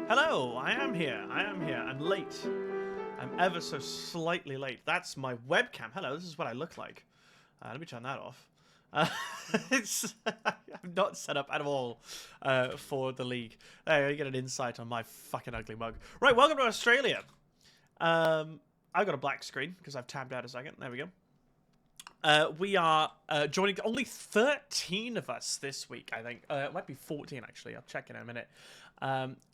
Hello, I am here. I'm late. I'm ever so slightly late. That's my webcam. Hello, this is what I look like. Let me turn that off. I'm not set up at all for the league. There, you get an insight on my fucking ugly mug. Right, welcome to Australia. I've got a black screen because I've tabbed out a second. There we go. We are joining only 13 of us this week, I think. It might be 14, actually. I'll check in a minute.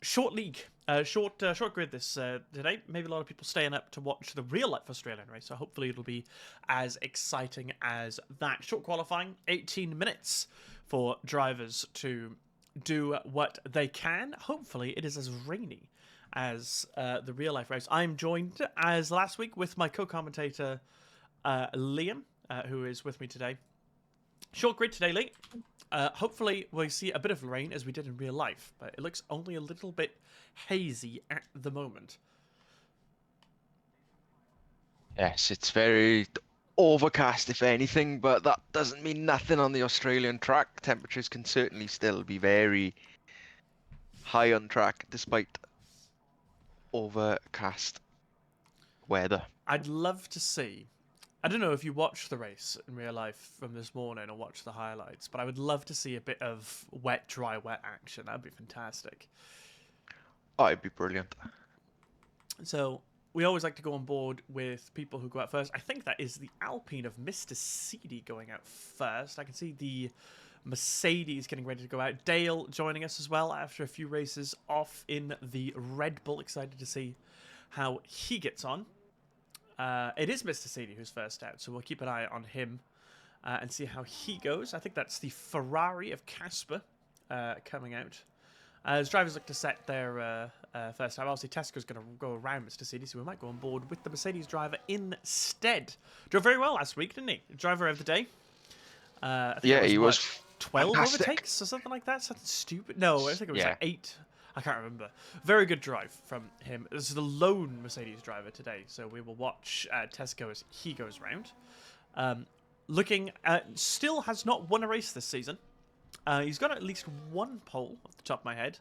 Short league. Short grid this today. Maybe a lot of people staying up to watch the real-life Australian race, so hopefully it'll be as exciting as that. Short qualifying, 18 minutes for drivers to do what they can. Hopefully it is as rainy as the real-life race. I'm joined, as last week, with my co-commentator, Liam, who is with me today. Short grid today, Lee. Hopefully we'll see a bit of rain as we did in real life, but it looks only a little bit hazy at the moment. Yes, it's very overcast, if anything, but that doesn't mean nothing on the Australian track. Temperatures can certainly still be very high on track, despite overcast weather. I'd love to see, I don't know if you watched the race in real life from this morning or watched the highlights, but I would love to see a bit of wet, dry, wet action. That'd be fantastic. Oh, it'd be brilliant. So we always like to go on board with people who go out first. I think that is the Alpine of Mr. Seedy going out first. I can see the Mercedes getting ready to go out. Dale joining us as well after a few races off in the Red Bull. Excited to see how he gets on. It is Mr. Seedy who's first out, so we'll keep an eye on him and see how he goes. I think that's the Ferrari of Casper coming out. As drivers look to set their first time, obviously Tesco's going to go around Mr. Seedy, so we might go on board with the Mercedes driver instead. Drove very well last week, didn't he? Driver of the day. Yeah, he was 12 fantastic. overtakes or something like that? Something stupid? No, I think it was Yeah. like 8. I can't remember. Very good drive from him. This is the lone Mercedes driver today, so we will watch Tesco as he goes round. Looking still has not won a race this season. He's got at least one pole off the top of my head,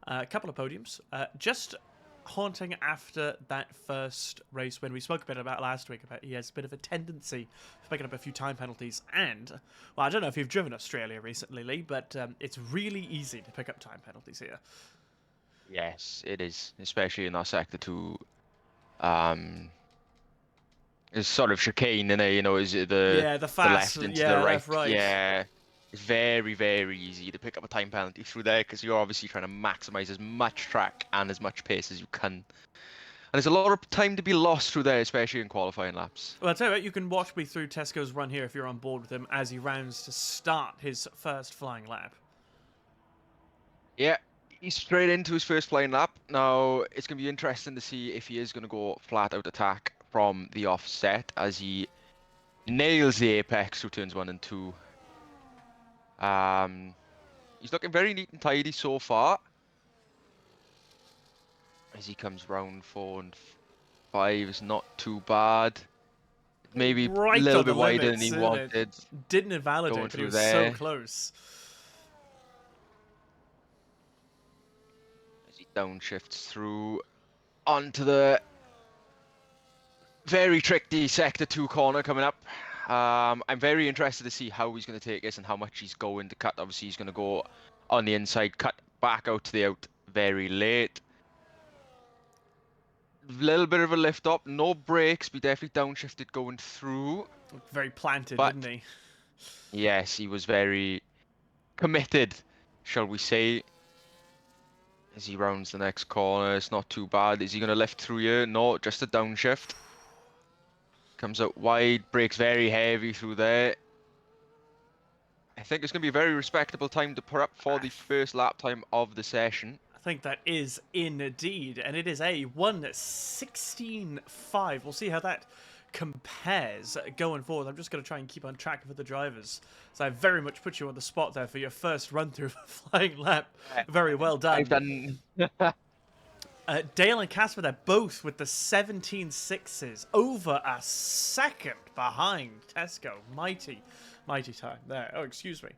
a couple of podiums. Just haunting after that first race when we spoke a bit about last week about he has a bit of a tendency for picking up a few time penalties. And, well, I don't know if you've driven Australia recently, Lee, but it's really easy to pick up time penalties here. Yes, it is, especially in our sector 2. It's sort of chicane, and is it the fast, left into yeah, the right? left, right. Yeah, it's very, very easy to pick up a time penalty through there because you're obviously trying to maximize as much track and as much pace as you can. And there's a lot of time to be lost through there, especially in qualifying laps. Well, I'll tell you what, you can watch me through Tesco's run here if you're on board with him as he rounds to start his first flying lap. Yeah, he's straight into his first flying lap. Now, it's going to be interesting to see if he is going to go flat out attack from the offset as he nails the apex through turns 1 and 2. He's looking very neat and tidy so far. As he comes round 4 and 5, it's not too bad. Maybe Right a little on bit the wider limits, than he isn't wanted. it? Didn't invalidate, Going but he was through so there. close. As he downshifts through onto the very tricky sector 2 corner coming up. I'm very interested to see how he's going to take this and how much he's going to cut. Obviously, he's going to go on the inside, cut back out to the out very late. Little bit of a lift up, no brakes, but definitely downshifted going through. Very planted, But didn't he? yes, he was very committed, shall we say. As he rounds the next corner, it's not too bad. Is he going to lift through here? No, just a downshift. Comes out wide, brakes very heavy through there. I think it's going to be a very respectable time to put up for the first lap time of the session. I think that is indeed, and it is a 1:16.5. We'll see how that compares going forward. I'm just going to try and keep on track of the drivers. So I very much put you on the spot there for your first run through of a flying lap. Very well done. I've done. Dale and Casper, they're both with the 17.6s, over a second behind Tesco. Mighty time there. Oh, excuse me.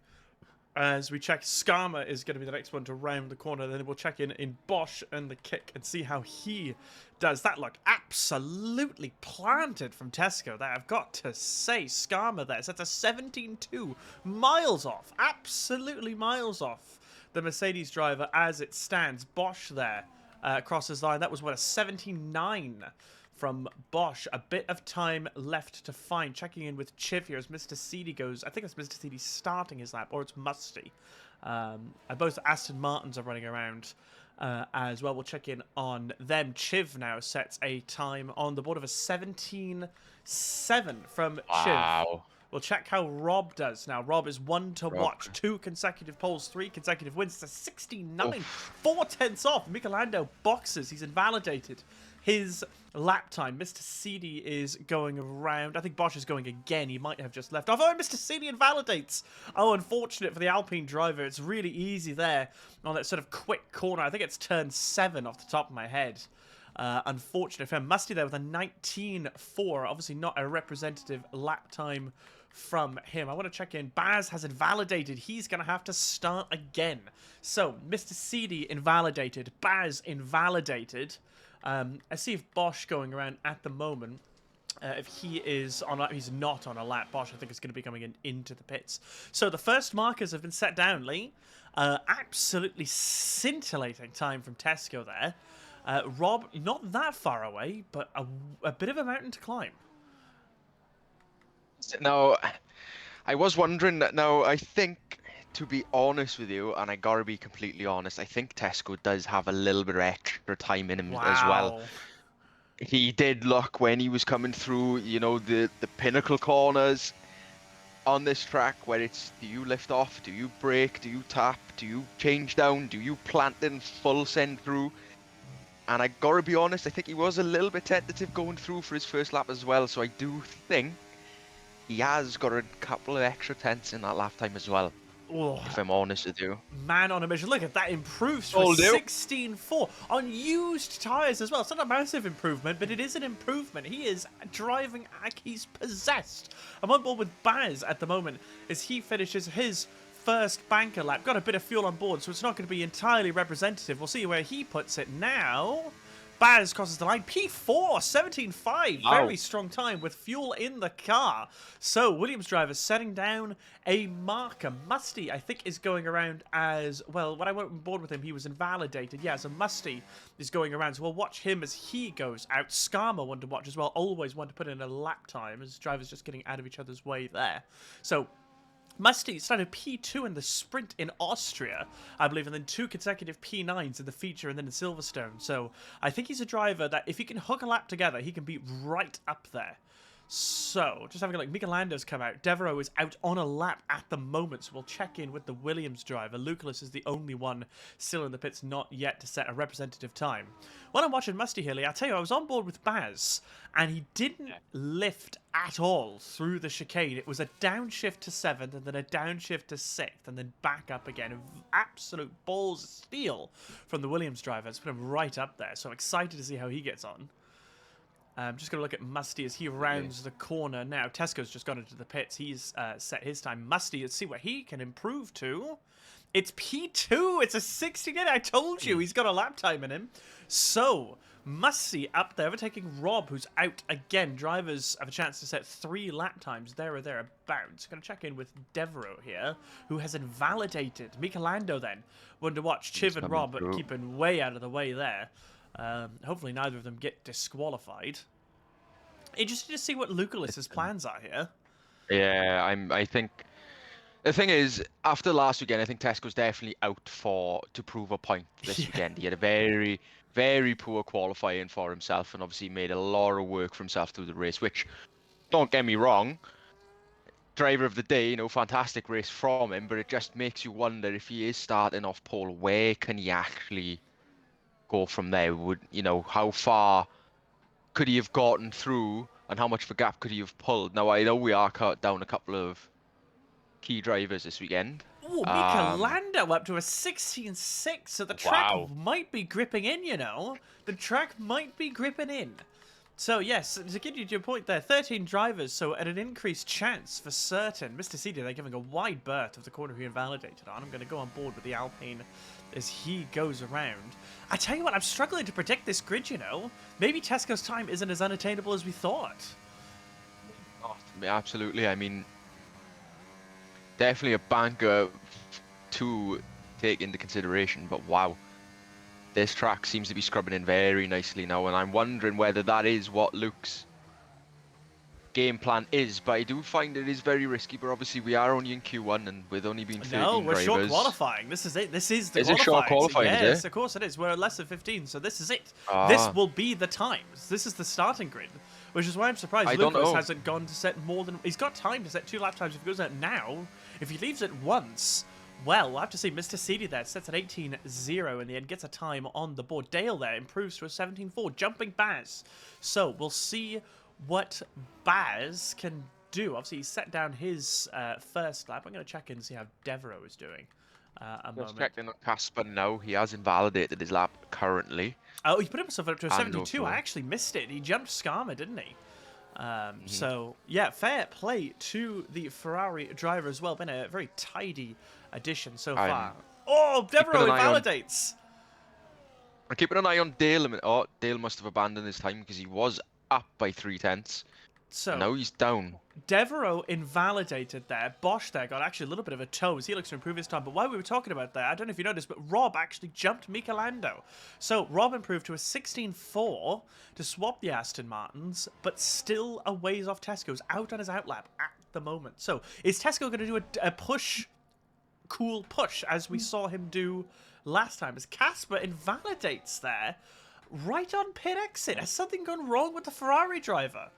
As we check, Skarma is going to be the next one to round the corner. Then we'll check in Bosch and the kick and see how he does. That look absolutely planted from Tesco there. I've got to say, Skarma there. So that's a 17.2. Miles off. Absolutely miles off the Mercedes driver as it stands. Bosch there crosses line. That was, what, a 17.9 from Bosch. A bit of time left to find. Checking in with Chiv here as Mr. Seedy goes. I think it's Mr. Seedy starting his lap, or it's Musty. Both Aston Martins are running around as well. We'll check in on them. Chiv now sets a time on the board of a 17.7 from Chiv. Wow. We'll check how Rob does now. Rob is one to watch. 2 consecutive poles, 3 consecutive wins. It's a 69. 4 tenths off. Michelando boxes. He's invalidated his lap time. Mr. Seedy is going around. I think Bosch is going again. He might have just left off. Oh, Mr. Seedy invalidates. Oh, unfortunate for the Alpine driver. It's really easy there on that sort of quick corner. I think it's turn 7 off the top of my head. Unfortunate for him. Musty there with a 19.4. Obviously not a representative lap time from him. I want to check in. Baz has invalidated. He's going to have to start again. So, Mr. Seedy invalidated. Baz invalidated. I see if Bosch going around at the moment. If he is on, he's not on a lap. Bosch, I think, is going to be coming into the pits. So the first markers have been set down, Lee. Absolutely scintillating time from Tesco there. Rob, not that far away, but a bit of a mountain to climb. Now, I was wondering that. Now, I think, to be honest with you, and I gotta be completely honest, I think Tesco does have a little bit of extra time in him as well. He did look when he was coming through, you know, the pinnacle corners on this track where it's, do you lift off, do you brake, do you tap, do you change down, do you plant in full send through? And I gotta be honest, I think he was a little bit tentative going through for his first lap as well, so I do think he has got a couple of extra tenths in that lap time as well. Oh, if I'm honest with you. Man on a mission. Look at that. Improves from 16.4 on used tyres as well. It's not a massive improvement, but it is an improvement. He is driving like he's possessed. I'm on board with Baz at the moment as he finishes his first banker lap. Got a bit of fuel on board, so it's not going to be entirely representative. We'll see where he puts it now. Baz crosses the line. P4, 17.5. Wow. Very strong time with fuel in the car. So, Williams driver setting down a marker. Musty, I think, is going around as well. When I went on board with him, he was invalidated. Yeah, so Musty is going around. So, we'll watch him as he goes out. Skarma one to watch as well. Always one to put in a lap time as drivers just getting out of each other's way there. So, Musty started P2 in the sprint in Austria, I believe, and then 2 consecutive P9s in the feature and then in Silverstone. So I think he's a driver that if he can hook a lap together, he can be right up there. So, just having a look. Michelando's come out. Devereaux is out on a lap at the moment, so we'll check in with the Williams driver. Lucalis is the only one still in the pits, not yet to set a representative time. When I'm watching Musty Hilly, I'll tell you, I was on board with Baz, and he didn't lift at all through the chicane. It was a downshift to 7th, and then a downshift to 6th, and then back up again. Absolute balls of steel from the Williams driver. It's put him right up there, so I'm excited to see how he gets on. I'm just going to look at Musty as he rounds the corner now. Tesco's just gone into the pits. He's set his time. Musty, let's see what he can improve to. It's P2. It's a 68. I told you he's got a lap time in him. So, Musty up there, overtaking Rob, who's out again. Drivers have a chance to set 3 lap times there or thereabouts. Going to check in with Devereaux here, who has invalidated. Michelando then. One to watch. Chiv and Rob keeping way out of the way there. Hopefully neither of them get disqualified. Interested to see what Lucalis' plans are here. Yeah, I think the thing is, after last weekend, I think Tesco's definitely out to prove a point this weekend. He had a very, very poor qualifying for himself, and obviously made a lot of work for himself through the race. Which, don't get me wrong, driver of the day, you know, fantastic race from him. But it just makes you wonder, if he is starting off pole, where can he actually go from there? Would, you know, how far could he have gotten through, and how much of a gap could he have pulled? Now, I know we are cut down a couple of key drivers this weekend. Oh, Michelando up to a 16.6, so the track might be gripping in, you know. The track might be gripping in. So, yes, to get you to your point there, 13 drivers, so at an increased chance for certain. Mr. CD, they're giving a wide berth of the corner he invalidated on. I'm going to go on board with the Alpine as he goes around. I tell you what, I'm struggling to predict this grid, you know. Maybe Tesco's time isn't as unattainable as we thought. Oh, absolutely. I mean, definitely a banker to take into consideration, but wow. This track seems to be scrubbing in very nicely now, and I'm wondering whether that is what Luke's game plan is. But I do find it is very risky, but obviously we are only in Q1, and with only being 13 No, we're drivers... short qualifying. This is it. This is the Is it short qualifying, is Yes, it? of course it is. We're at less than 15, so this is it. Ah. This will be the times. This is the starting grid, which is why I'm surprised I don't Lucas know. hasn't gone to set more than... He's got time to set 2 lap times if he goes out now. If he leaves it once... Well, we'll have to see. Mr. Seedy there sets at 18.0 in the end, gets a time on the board. Dale there improves to a 17.4, jumping Baz. So we'll see what Baz can do. Obviously, he set down his first lap. I'm going to check in and see how Devereaux is doing. Just checking on Casper now. He has invalidated his lap currently. Oh, he put himself up to a And 72. also- I actually missed it. He jumped Skarma, didn't he? So, yeah, fair play to the Ferrari driver as well. Been a very tidy addition so far. Oh, Devereaux an eye on- invalidates. I'm keeping an eye on Dale a minute. Oh, Dale must have abandoned his time because he was up by 3/10. So, And now he's down. Devereaux invalidated there. Bosch there got actually a little bit of a toes. He looks to improve his time. But while we were talking about that, I don't know if you noticed, but Rob actually jumped Michelando. So Rob improved to a 16.4 to swap the Aston Martins, but still a ways off Tesco's, out on his outlap at the moment. So is Tesco going to do a push, cool push, as we saw him do last time, as Casper invalidates there, right on pit exit? Has something gone wrong with the Ferrari driver?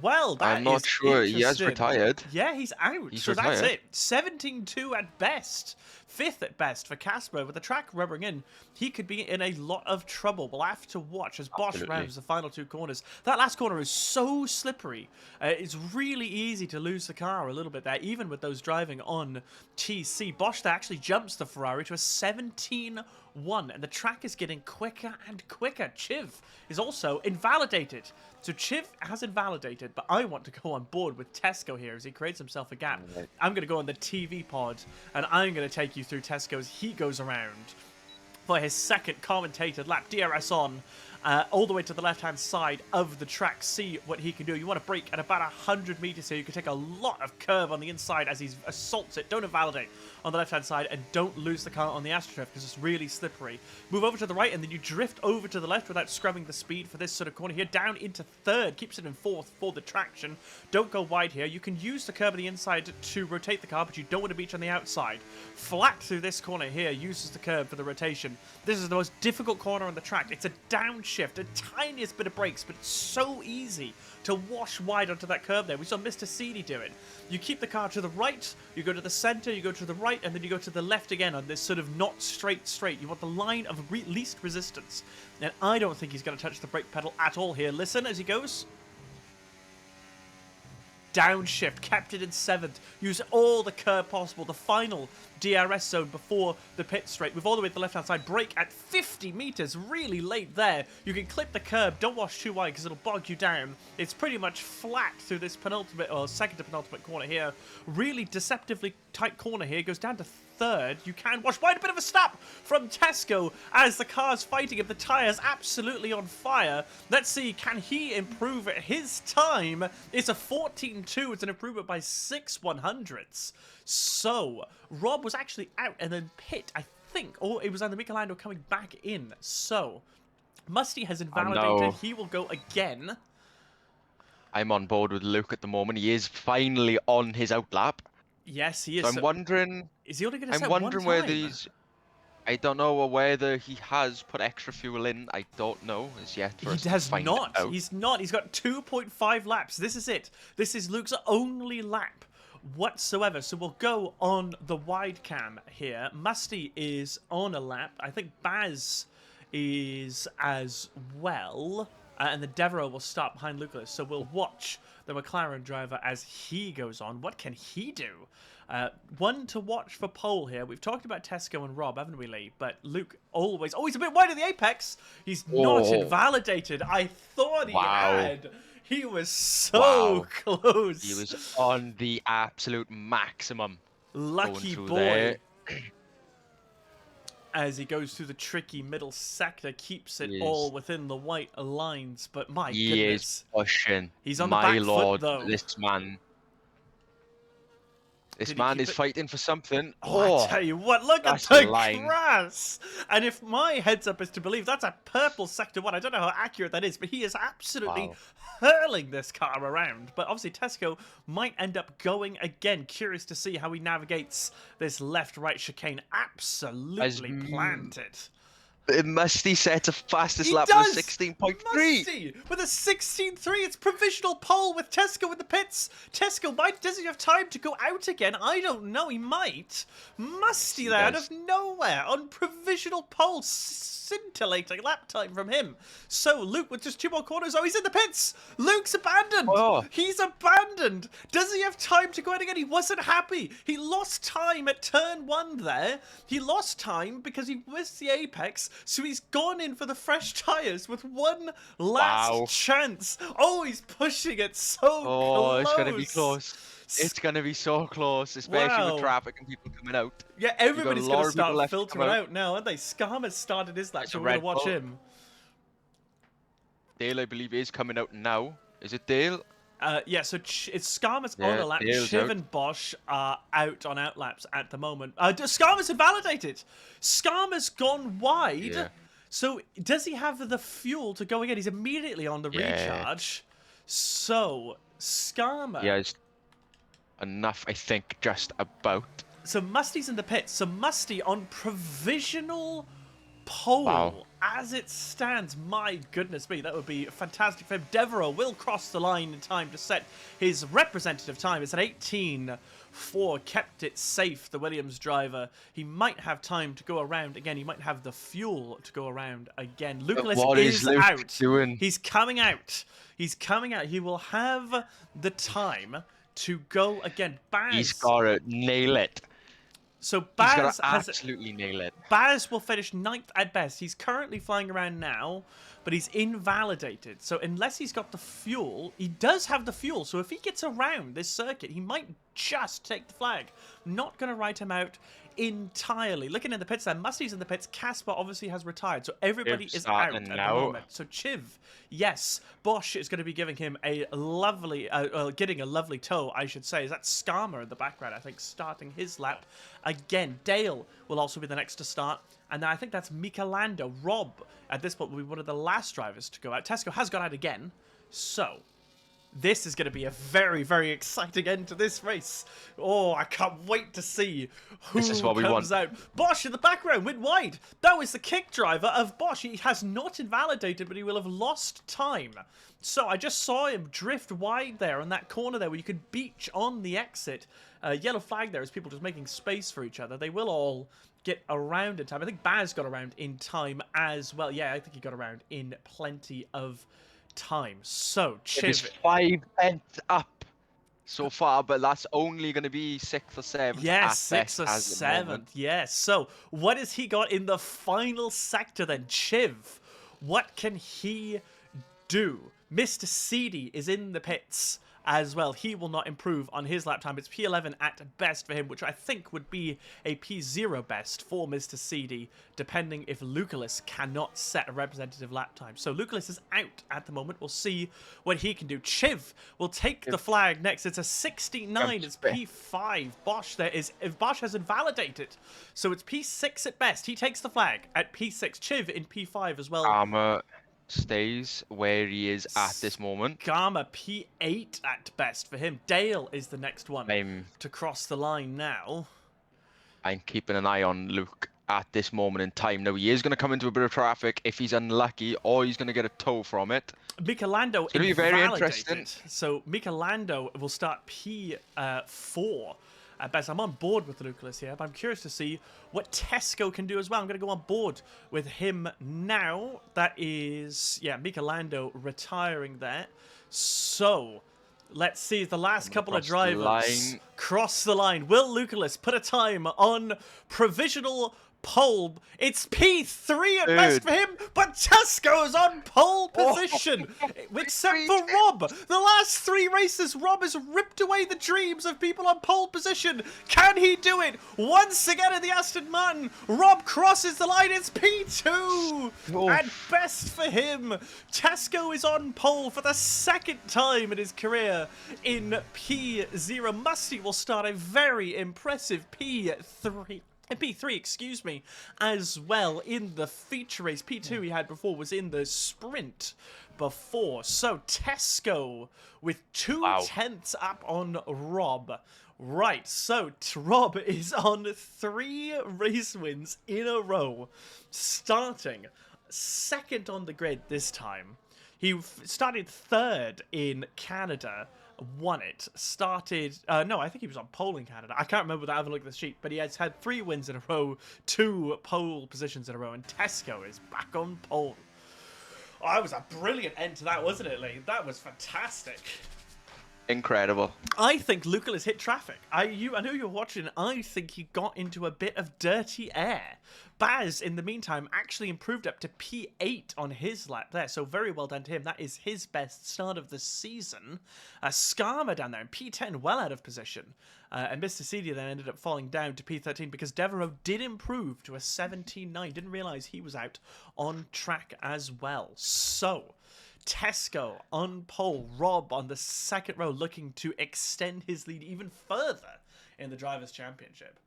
Well, that I'm not is sure. He has interesting. retired. Yeah, he's out. He's so that's retired. it. 17.2 at best. 5th at best for Casper. With the track rubbering in, he could be in a lot of trouble. We'll have to watch as Bosch Absolutely. rounds the final 2 corners. That last corner is so slippery. It's really easy to lose the car a little bit there, even with those driving on TC. Bosch there actually jumps the Ferrari to a 17.1, and the track is getting quicker and quicker. Chiv is also invalidated. So Chiv has invalidated, but I want to go on board with Tesco here as he creates himself a gap. Right. I'm going to go on the TV pod, and I'm going to take you through Tesco as he goes around for his second commentated lap. DRS on, all the way to the left-hand side of the track. See what he can do. You want to brake at about 100 meters here. You can take a lot of curve on the inside as he assaults it. Don't invalidate on the left-hand side, and don't lose the car on the AstroTurf because it's really slippery. Move over to the right, and then you drift over to the left without scrubbing the speed for this sort of corner here. Down into 3rd. Keeps it in 4th for the traction. Don't go wide here. You can use the curb on the inside to rotate the car, but you don't want to beach on the outside. Flat through this corner here. Uses the curb for the rotation. This is the most difficult corner on the track. It's a downshift, a tiniest bit of brakes, but it's so easy to wash wide onto that curb there. We saw Mr. Seedy do it. You keep the car to the right, you go to the center, you go to the right, and then you go to the left again on this sort of not straight. You want the line of least resistance. And I don't think he's going to touch the brake pedal at all here. Listen as he goes. Downshift, kept it in 7th. Use all the curb possible. The final DRS zone before the pit straight. Move all the way to the left-hand side. Brake at 50 meters. Really late there. You can clip the curb. Don't wash too wide because it'll bog you down. It's pretty much flat through this penultimate, or second to penultimate corner here. Really deceptively tight corner here. Goes down to 3rd. You can wash wide. A bit of a snap from Tesco as the car's fighting him. The tyre's absolutely on fire. Let's see, can he improve his time? It's a 14.2. It's an improvement by 6/100ths. So, Rob was actually out and then pit, I think, or it was under Michelando coming back in. So, Musty has invalidated. He will go again. I'm on board with Luke at the moment. He is finally on his outlap. Yes, he is. So I'm wondering... Is he only going to I'm set wondering one whether time? he's... I don't know whether he has put extra fuel in. I don't know as yet. For us He to has find not. out. He's not. He's got 2.5 laps. This is it. This is Luke's only lap whatsoever. So we'll go on the wide cam here. Musty is on a lap. I think Baz is as well. And the Devereaux will start behind Lucas. So we'll watch the McLaren driver, as he goes on. What can he do? One to watch for pole here. We've talked about Tesco and Rob, haven't we, Lee? But Luke always a bit wide of the apex. He's not invalidated. I thought he had. He was so close. He was on the absolute maximum. Lucky boy. As he goes through the tricky middle sector, keeps it all within the white lines. But my goodness. He is pushing. He's on the back foot, though. This man. This man is fighting for something. Oh, I tell you what, look at the grass! And if my heads up is to believe, that's a purple sector 1. I don't know how accurate that is, but he is absolutely hurling this car around. But obviously Tesco might end up going again. Curious to see how he navigates this left-right chicane. Absolutely planted. Musty set a fastest lap with 16.3. Musty with a 16.3. It's provisional pole with Tesco in the pits. Tesco does he have time to go out again? I don't know. He might. Musty there out of nowhere on provisional pole. Scintillating lap time from him. So Luke with just 2 more corners. Oh, he's in the pits. Luke's abandoned. He's abandoned. Does he have time to go out again? He wasn't happy. He lost time at turn 1 there. He lost time because he missed the apex. So he's gone in for the fresh tyres with one last chance. Oh, he's pushing it so close. It's going to be close. It's going to be so close, especially with traffic and people coming out. Yeah, everybody's going to start filtering out now, aren't they? Skarma's started his lap, so we're going to watch him. Dale, I believe, is coming out now. Is it Dale? Yeah, so it's Skarma's on a lap. Shiv and Bosch are out on outlaps at the moment. Skarma's invalidated. Skarma's gone wide. Yeah. So does he have the fuel to go again? He's immediately on the recharge. So Skarma. Yeah, it's enough, I think, just about. So Musty's in the pits. So Musty on provisional pole as it stands. My goodness me, that would be fantastic for him. Devereaux will cross the line in time to set his representative time. It's an 18.4, kept it safe, the Williams driver. He might have time to go around again. He might have the fuel to go around again. Lucas is out. He's coming out. He's coming out. He will have the time to go again. Baz. He's got to nail it. So Baz absolutely nail it. Baz will finish 9th at best. He's currently flying around now, but he's invalidated. So unless he's got the fuel, he does have the fuel. So if he gets around this circuit, he might just take the flag. Not going to write him out entirely. Looking in the pits there, Musty's in the pits. Casper obviously has retired, so everybody is out at the moment. So Chiv, yes, Bosch is going to be giving him a lovely, getting a lovely tow, I should say. Is that Skarma in the background, I think, starting his lap again. Dale will also be the next to start. And then I think that's Michelando. Rob, at this point, will be one of the last drivers to go out. Tesco has gone out again, so this is going to be a very, very exciting end to this race. Oh, I can't wait to see who comes out. Bosch in the background went wide. That was the kick driver of Bosch. He has not invalidated, but he will have lost time. So I just saw him drift wide there on that corner there where you could beach on the exit. Yellow flag there as people just making space for each other. They will all get around in time. I think Baz got around in time as well. Yeah, I think he got around in plenty of time. So Chiv is 5 tenths up so far, but that's only going to be 6th or 7th. Yes, 6th or 7th. Yes. So what has he got in the final sector then? Chiv, what can he do? Mr. Seedy is in the pits as well. He will not improve on his lap time. It's P11 at best for him, which I think would be a P0 best for Mr. Seedy, depending if Lucalis cannot set a representative lap time. So Lucalis is out at the moment. We'll see what he can do. Chiv will take the flag next. It's a 69. It's P5. Bosch there is... Bosch has invalidated. So it's P6 at best. He takes the flag at P6. Chiv in P5 as well. Stays where he is at this moment. Skarma P8 at best for him. Dale is the next one to cross the line now. I'm keeping an eye on Luke at this moment in time. Now, he is going to come into a bit of traffic if he's unlucky, or he's going to get a tow from it. Michelando is be very interesting. So Michelando will start P4. At best, I'm on board with Lucalis here, but I'm curious to see what Tesco can do as well. I'm going to go on board with him now. That is, yeah, Michelando retiring there. So, Let's see the last Coming couple of across the drivers line. cross the line. Will Lucalis put a time on provisional pole? It's P3 at best Third. for him, but Tesco's on pole Oh, position. Except P3. for Rob. The last 3 races, Rob has ripped away the dreams of people on pole position. Can he do it? Once again in the Aston Martin, Rob crosses the line. It's P2 Oh. at best for him. Tesco is on pole for the 2nd time in his career in P0. Musty will start a very impressive P3, excuse me, as well in the feature race. P2 he had before was in the sprint before. So Tesco with 2/10 up on Rob. Right, so Rob is on 3 race wins in a row, starting 2nd on the grid this time. He started 3rd in Canada, won it. Started, no, I think he was on pole in Canada. I can't remember without having a look at the sheet, but he has had 3 wins in a row, 2 pole positions in a row, and Tesco is back on pole. Oh, that was a brilliant end to that, wasn't it, Lee? That was fantastic. Incredible. I think Lucalis hit traffic. I know you were watching. I think he got into a bit of dirty air. Baz, in the meantime, actually improved up to P8 on his lap there, so very well done to him. That is his best start of the season. Skarma down there in P10, well out of position. And Mr. Cedia then ended up falling down to P13 because Devereaux did improve to a 17.9. Didn't realise he was out on track as well. So Tesco on pole, Rob on the 2nd row looking to extend his lead even further in the Drivers' Championship.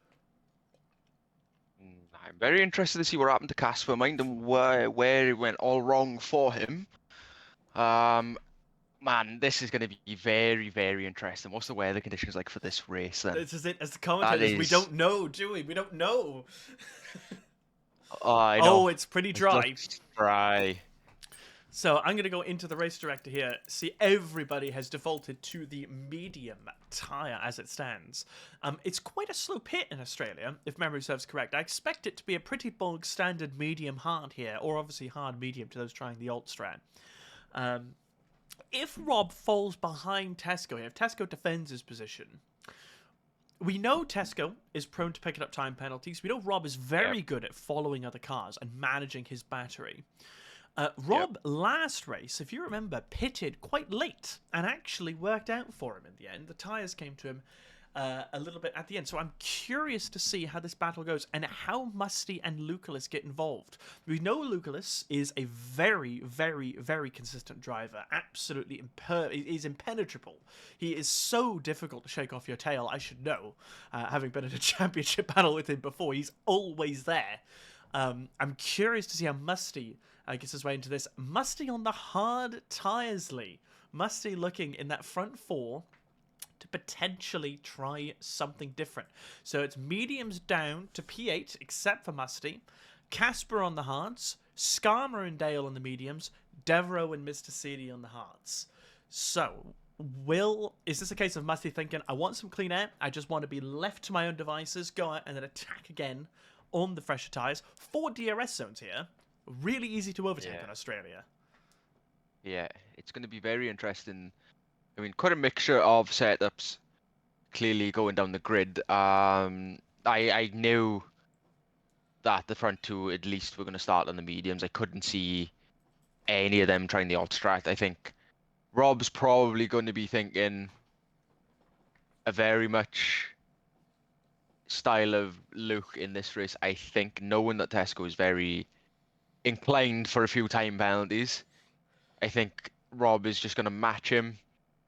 I'm very interested to see what happened to Casper, mind and where it went all wrong for him. Man, this is going to be very, very interesting. What's the weather conditions like for this race then? This is it. As the commentators, we don't know, do we? We don't know. Oh, I know. Oh, it's pretty dry. It's dry. So I'm going to go into the race director here. See, everybody has defaulted to the medium tyre as it stands. It's quite a slow pit in Australia, if memory serves correct. I expect it to be a pretty bog standard medium hard here, or obviously hard medium to those trying the alt strat. If Rob falls behind Tesco here, if Tesco defends his position, we know Tesco is prone to picking up time penalties. We know Rob is very good at following other cars and managing his battery. Rob, last race, if you remember, pitted quite late and actually worked out for him in the end. The tyres came to him a little bit at the end. So I'm curious to see how this battle goes and how Musty and Lucalis get involved. We know Lucalis is a very, very, very consistent driver. Absolutely he's impenetrable. He is so difficult to shake off your tail, I should know, having been in a championship battle with him before. He's always there. I'm curious to see how Musty gets his way into this. Musty on the hard tyres, Lee. Musty looking in that front 4 to potentially try something different. So it's mediums down to P8, except for Musty. Casper on the hards. Skarma and Dale on the mediums. Devereaux and Mr. Cedia on the hards. So, is this a case of Musty thinking, I want some clean air, I just want to be left to my own devices, go out and then attack again on the fresher tyres? 4 DRS zones here. Really easy to overtake in Australia. Yeah, it's going to be very interesting. I mean, quite a mixture of setups clearly going down the grid. I knew that the front 2 at least were going to start on the mediums. I couldn't see any of them trying the alt strat. I think Rob's probably going to be thinking a very much style of Luke in this race. I think, knowing that Tesco is very inclined for a few time penalties, I think Rob is just going to match him,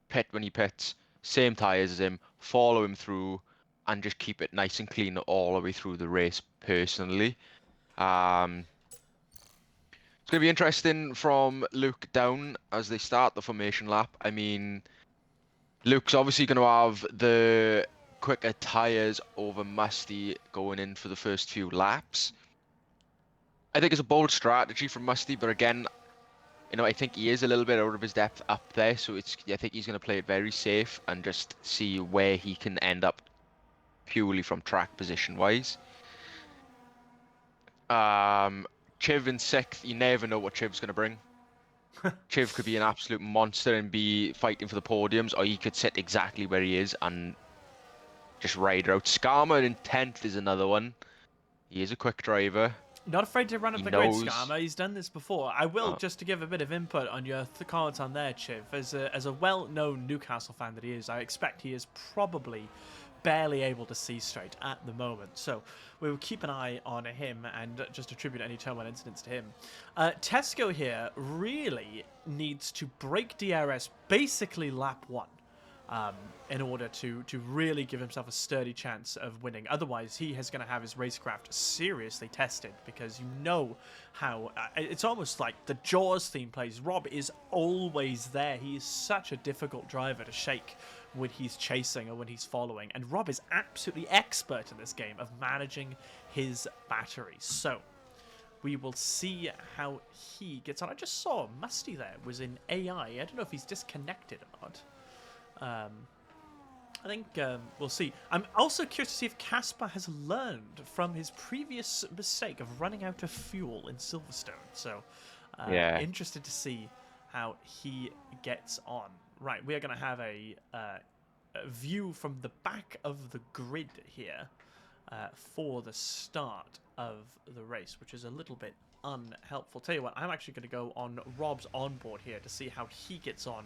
pit when he pits, same tyres as him, follow him through, and just keep it nice and clean all the way through the race, personally. It's going to be interesting from Luke down as they start the formation lap. I mean, Luke's obviously going to have the quicker tyres over Musty going in for the first few laps. I think it's a bold strategy from Musty, but again, I think he is a little bit out of his depth up there, so I think he's going to play it very safe and just see where he can end up purely from track position-wise. Chiv in 6th, you never know what Chiv's going to bring. Chiv could be an absolute monster and be fighting for the podiums, or he could sit exactly where he is and just ride her out. Skarma in 10th is another one. He is a quick driver. Not afraid to run up He the grid, knows. Skarma. He's done this before. I will, just to give a bit of input on your comments on there, Chiv. As a well-known Newcastle fan that he is, I expect he is probably barely able to see straight at the moment. So we will keep an eye on him and just attribute any turn 1 incidents to him. Tesco here really needs to break DRS basically lap 1. In order to really give himself a sturdy chance of winning. Otherwise, he is going to have his racecraft seriously tested, because you know how it's almost like the Jaws theme plays. Rob is always there. He is such a difficult driver to shake when he's chasing or when he's following, and Rob is absolutely expert in this game of managing his batteries. So we will see how he gets on. I just saw Musty there was in AI. I don't know if he's disconnected or not. I think we'll see. I'm also curious to see if Casper has learned from his previous mistake of running out of fuel in Silverstone. So, interested to see how he gets on. Right, we are going to have a view from the back of the grid here for the start of the race, which is a little bit unhelpful. Tell you what, I'm actually going to go on Rob's onboard here to see how he gets on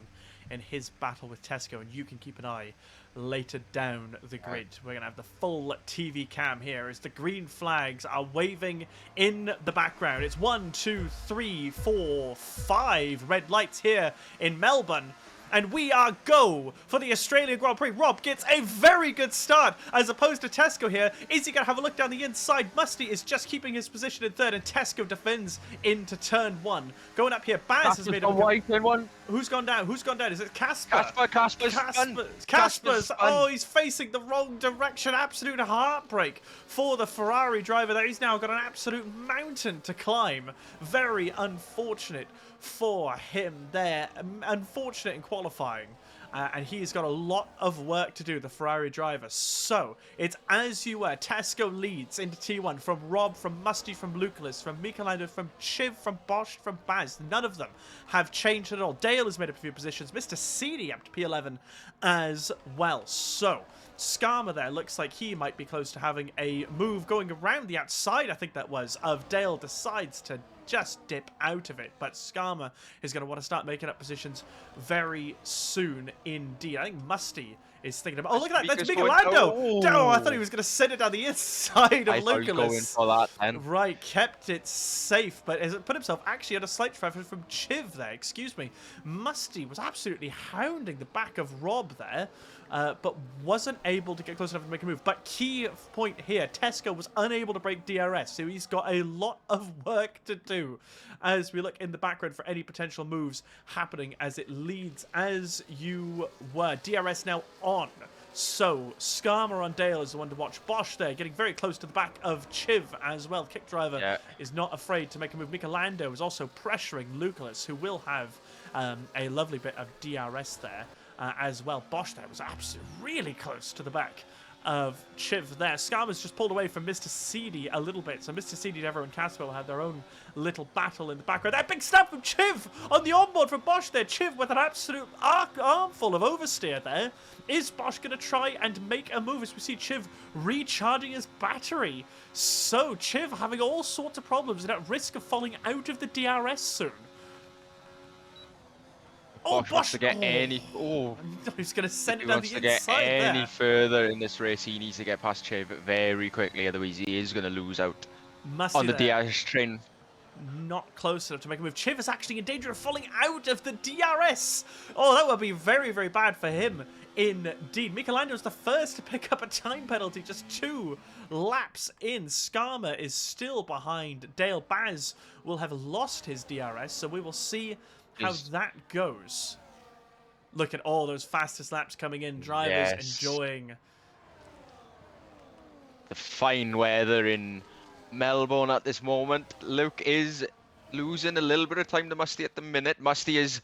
in his battle with Tesco, and you can keep an eye later down the grid. We're going to have the full TV cam here as the green flags are waving in the background. It's 1, 2, 3, 4, 5 red lights here in Melbourne. And we are go for the Australian Grand Prix. Rob gets a very good start as opposed to Tesco here. Is he going to have a look down the inside? Musty is just keeping his position in third, and Tesco defends into turn 1. Going up here, Baz has made one. Who's gone down? Who's gone down? Is it Casper? Casper's Oh, he's facing the wrong direction. Absolute heartbreak for the Ferrari driver there. He's now got an absolute mountain to climb. Very unfortunate for him there. Unfortunate in qualifying. And he's got a lot of work to do, the Ferrari driver. So, it's as you were. Tesco leads into T1 from Rob, from Musty, from Lucalis, from Michelando, from Chiv, from Bosch, from Baz. None of them have changed at all. Dale has made up a few positions. Mr. CD up to P11 as well. So, Skarma there looks like he might be close to having a move going around the outside, I think that was, of Dale decides to just dip out of it, but Skarma is going to want to start making up positions very soon indeed. I think Musty is thinking about... Oh, look at that! That's Michelando! Oh, I thought he was going to send it down the inside of Lucalis. Going for that then. Right, kept it safe, but has put himself actually at a slight traffic from Chiv there, excuse me. Musty was absolutely hounding the back of Rob there, but wasn't able to get close enough to make a move. But key point here, Tesco was unable to break DRS, so he's got a lot of work to do as we look in the background for any potential moves happening as it leads as you were. DRS now on. So, Skarma on Dale is the one to watch. Bosch there, getting very close to the back of Chiv as well. Kick driver is not afraid to make a move. Michelando is also pressuring Lucalis, who will have a lovely bit of DRS there as well. Bosch there was absolutely really close to the back of Chiv there. Skarma's just pulled away from Mr. CD a little bit, so Mr. CD, Dever, and Casper will have their own little battle in the background. That big snap from Chiv on the onboard from Bosch there. Chiv with an absolute armful of oversteer there. Is Bosch going to try and make a move as we see Chiv recharging his battery? So Chiv having all sorts of problems and at risk of falling out of the DRS soon. Bosch wants to get any... he's going to send it down the inside there. If he wants to get any further in this race, he needs to get past Chiv very quickly, otherwise he is going to lose out on the DRS train. Not close enough to make a move. Chiv is actually in danger of falling out of the DRS. Oh, that would be very, very bad for him indeed. Michelando is the first to pick up a time penalty, just 2 laps in. Skarma is still behind Dale. Baz will have lost his DRS, so we will see how that goes. Look at all those fastest laps coming in. Drivers enjoying the fine weather in Melbourne at this moment. Luke is losing a little bit of time to Musty at the minute. Musty is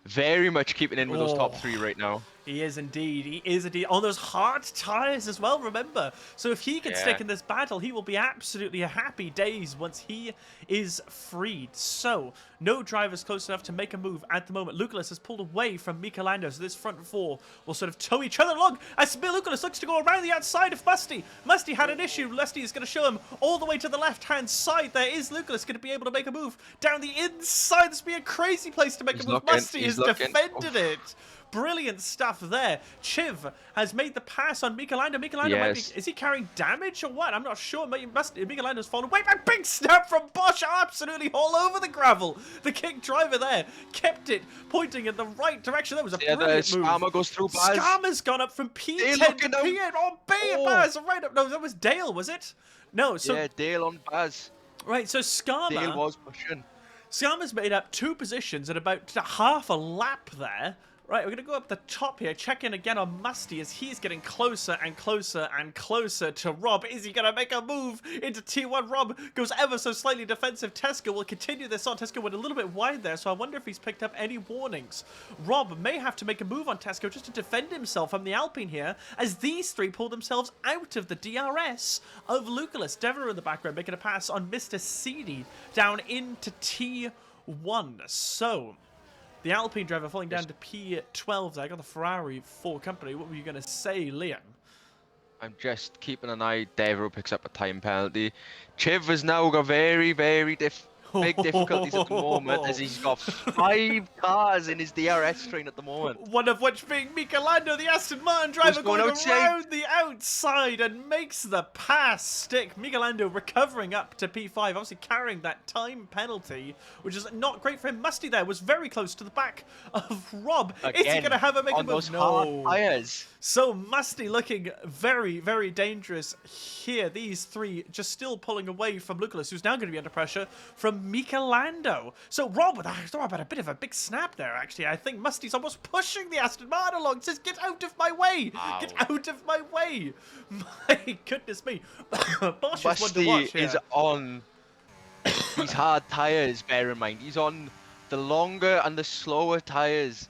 very much keeping in with those top 3 right now. He is indeed. He is indeed. On those hard tires as well, remember. So if he can stick in this battle, he will be absolutely a happy days once he is freed. So no drivers close enough to make a move at the moment. Lucullus has pulled away from Michelando, so this front four will sort of tow each other along as Lucullus looks to go around the outside of Musty. Musty had an issue. Musty is going to show him all the way to the left-hand side. There is Lucullus going to be able to make a move down the inside. This would be a crazy place to make a move. Musty has defended it. Brilliant stuff there. Chiv has made the pass on Michelando. Michelando might be, is he carrying damage or what? I'm not sure. Michelando's fallen away. Big snap from Bosch, absolutely all over the gravel. The kick driver there kept it pointing in the right direction. That was a brilliant move. Skarma goes through Baz. Skarma's gone up from P10 to P8. Oh, Baz right up. No, that was Dale, was it? No, so yeah, Dale on Baz. Right, so Skarma. Dale was pushing. Skarma's made up 2 positions at about half a lap there. Right, we're going to go up the top here, check in again on Musty as he's getting closer and closer and closer to Rob. Is he going to make a move into T1? Rob goes ever so slightly defensive. Tesco will continue this on. Tesco went a little bit wide there, so I wonder if he's picked up any warnings. Rob may have to make a move on Tesco just to defend himself from the Alpine here, as these 3 pull themselves out of the DRS of Lucullus. Devereaux in the background making a pass on Mr. Seedy down into T1. So the Alpine driver falling down to P12 there. I got the Ferrari for company. What were you going to say, Liam? I'm just keeping an eye. Devereaux picks up a time penalty. Chiv has now got very, very big difficulties at the moment as he's got 5 cars in his DRS train at the moment. One of which being Michelando, the Aston Martin driver, going around the outside and makes the pass stick. Michelando recovering up to P5, obviously carrying that time penalty, which is not great for him. Musty there was very close to the back of Rob. Again, is he going to have a make a move? No. Tires. So Musty looking very, very dangerous here. These 3 just still pulling away from Lucullus, who's now going to be under pressure from Michelando. So Rob had a bit of a big snap there, actually. I think Musty's almost pushing the Aston Martin along. Says, get out of my way! Ow. Get out of my way! My goodness me. Bosch is one to watch here. Is on these hard tyres, bear in mind. He's on the longer and the slower tyres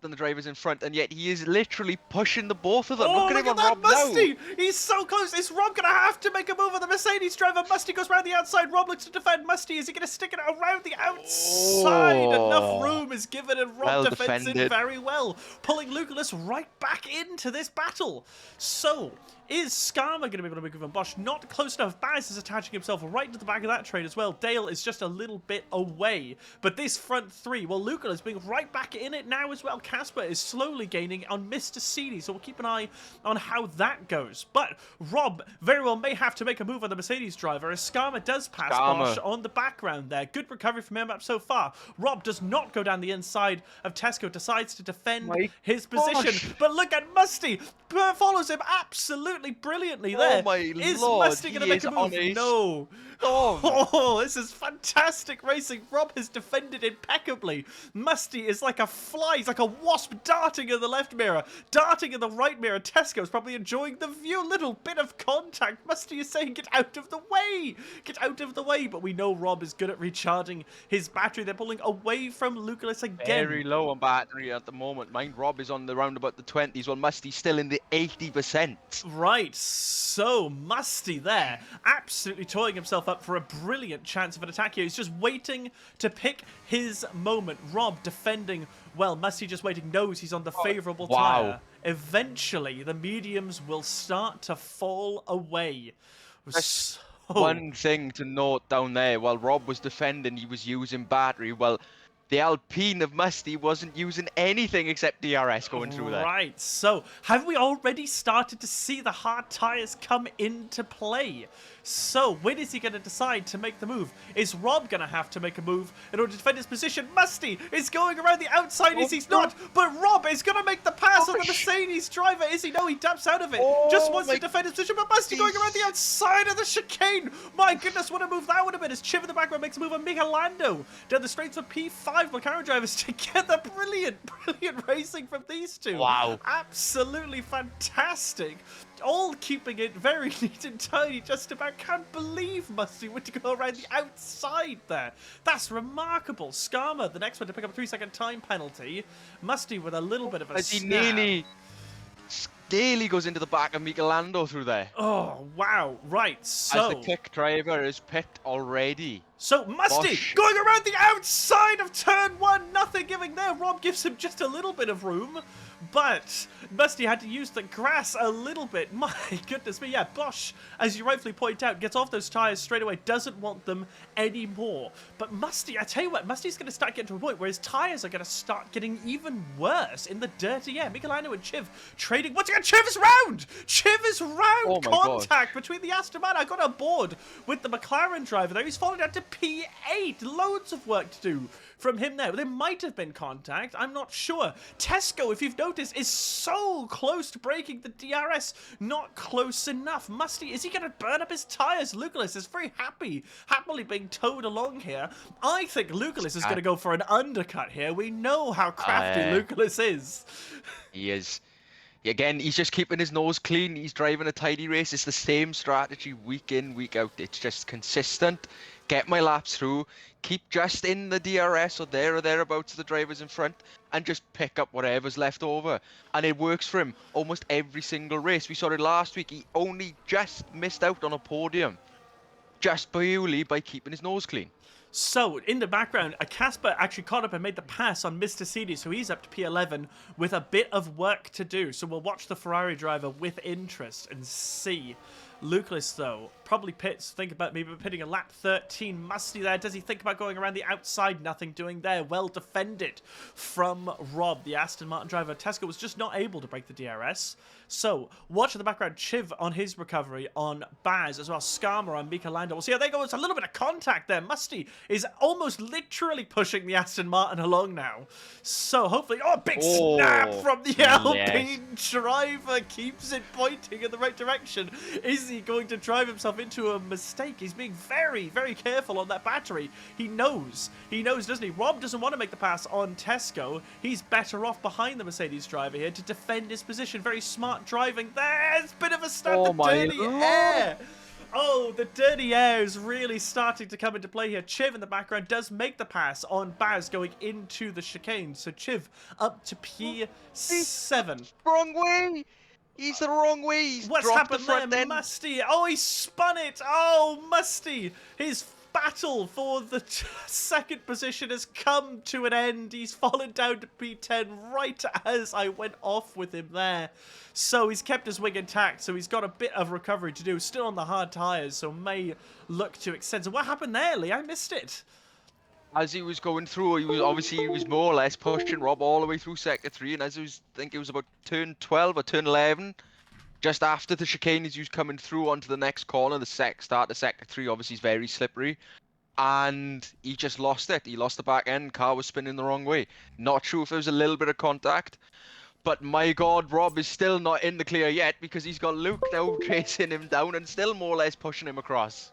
than the drivers in front, and yet he is literally pushing the both of them. Oh, look at him on that, Rob Musty! now. He's so close. Is Rob going to have to make a move on the Mercedes driver? Musty goes around the outside. Rob looks to defend. Musty, is he going to stick it around the outside? Enough room is given, and Rob defends it very well, pulling Lucullus right back into this battle. So is Skarma going to be able to make a move on Bosch? Not close enough. Baz is attaching himself right to the back of that train as well. Dale is just a little bit away. But this front 3, well, Lucullus being right back in it now as well. Casper is slowly gaining on Mr. Seedy, so we'll keep an eye on how that goes. But Rob very well may have to make a move on the Mercedes driver as Skarma does pass Bosch on the background there. Good recovery from him up so far. Rob does not go down the inside of Tesco, decides to defend his position. But look at Musty. Follows him absolutely brilliantly there. Oh my is lord, Musty going to make a move? No. Oh. Oh, this is fantastic racing. Rob has defended impeccably. Musty is like a fly. He's like a wasp darting in the left mirror, darting in the right mirror. Tesco's probably enjoying the view. Little bit of contact. Musty is saying, get out of the way. Get out of the way. But we know Rob is good at recharging his battery. They're pulling away from Lucullus again. Very low on battery at the moment. Mind Rob is on the round about the 20s, while Musty's still in the 80%. Right, so Musty there, absolutely toying himself up for a brilliant chance of an attack here. He's just waiting to pick his moment. Rob defending well. Musty just waiting, knows he's on the favourable tyre. Eventually, the mediums will start to fall away. So one thing to note down there, while Rob was defending, he was using battery. Well, the Alpine of Musty wasn't using anything except DRS going through there. Right, so have we already started to see the hard tyres come into play? So when is he going to decide to make the move? Is Rob going to have to make a move in order to defend his position? Musty is going around the outside. Is he not? But Rob is going to make the pass on the Mercedes driver. Is he? No, he dumps out of it. Just wants to defend his position, but Musty going around the outside of the chicane. My goodness, what a move that would have been. As Chiv in the background makes a move on Michelando down the straights for P5 McLaren drivers together. Brilliant racing from these 2. Wow. Absolutely fantastic. all keeping it very neat and tidy, just about. Can't believe Musty went to go around the outside there. That's remarkable. Skarma, the next one to pick up a 3-second time penalty. Musty with a little bit of a As he snap. nearly goes into the back of Michelando through there. Oh, wow. Right, As the so... kick driver is picked already. So, Musty Bosch. going around the outside of turn 1. Nothing giving there. Rob gives him just a little bit of room. But Musty had to use the grass a little bit. My goodness me. Yeah, Bosch, as you rightfully point out, gets off those tyres straight away. Doesn't want them anymore. But Musty, I tell you what, Musty's going to start getting to a point where his tyres are going to start getting even worse in the dirty air. Michelando and Chiv trading. Once again, Chiv is round! Chiv is round! Oh my Contact between the Aston Martin. I got on board with the McLaren driver there. He's fallen down to P8. Loads of work to do from him there. There might have been contact. I'm not sure. Tesco, if you've noticed, is so close to breaking the DRS. Not close enough. Musty, is he going to burn up his tyres? Lucalis is very happily being towed along here. I think Lucalis is going to go for an undercut here. We know how crafty Lucalis is. He is. Again, he's just keeping his nose clean. He's driving a tidy race. It's the same strategy week in, week out. It's just consistent. Get my laps through. Keep just in the DRS or thereabouts the drivers in front and just pick up whatever's left over. And it works for him almost every single race. We saw it last week. He only just missed out on a podium. Just purely by keeping his nose clean. So, in the background, a Casper actually caught up and made the pass on Mr. CD, so he's up to P11 with a bit of work to do. So we'll watch the Ferrari driver with interest and see. Lucalis, though, probably pits. Think about maybe pitting a lap 13. Musty there. Does he think about going around the outside? Nothing doing there. Well defended from Rob, the Aston Martin driver. Tesco was just not able to break the DRS. So, watch in the background. Chiv on his recovery on Baz as well. Skarma on Michelando. We'll see how they go. It's a little bit of contact there. Musty is almost literally pushing the Aston Martin along now. So, hopefully... Oh, big snap from the Alpine driver. Keeps it pointing in the right direction. Is he going to drive himself into a mistake? He's being very, very careful on that battery. He knows. He knows, doesn't he? Rob doesn't want to make the pass on Tesco. He's better off behind the Mercedes driver here to defend his position. Very smart driving. There's a bit of a start. The dirty air. Oh, the dirty air is really starting to come into play here. Chiv in the background does make the pass on Baz going into the chicane. So Chiv up to P7. Wrong way. He's the wrong way. He's What's happened there? Musty. Oh, he spun it. Oh, Musty. His battle for the second position has come to an end. He's fallen down to P10 right as I went off with him there. So he's kept his wing intact. So he's got a bit of recovery to do. Still on the hard tyres. So may look to extend. So what happened there, Lee? I missed it. As he was going through, he was more or less pushing Rob all the way through sector 3, and as I think it was about turn 12 or turn 11, just after the chicane, as he was coming through onto the next corner, the start of sector 3 obviously is very slippery, and he just lost it. He lost the back end. Car was spinning the wrong way. Not sure if there was a little bit of contact, but my God, Rob is still not in the clear yet because he's got Luke now chasing him down and still more or less pushing him across.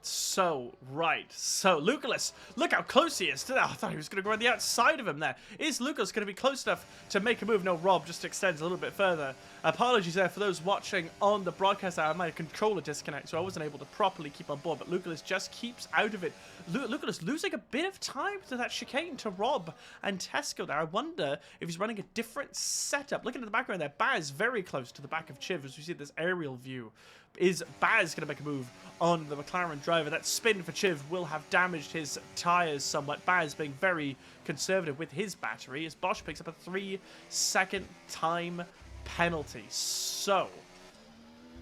So, right. So, Lucalis, look how close he is to that. I thought he was going to go on the outside of him there. Is Lucalis going to be close enough to make a move? No, Rob just extends a little bit further. Apologies there for those watching on the broadcast. I had my controller disconnect, so I wasn't able to properly keep on board, but Lucalis just keeps out of it. Lucalis losing a bit of time to that chicane to Rob and Tesco there. I wonder if he's running a different setup. Looking at the background there, Baz very close to the back of Chiv as we see this aerial view. Is Baz going to make a move on the McLaren driver? That spin for Chiv will have damaged his tyres somewhat. Baz being very conservative with his battery as Bosch picks up a 3-second time penalty. So...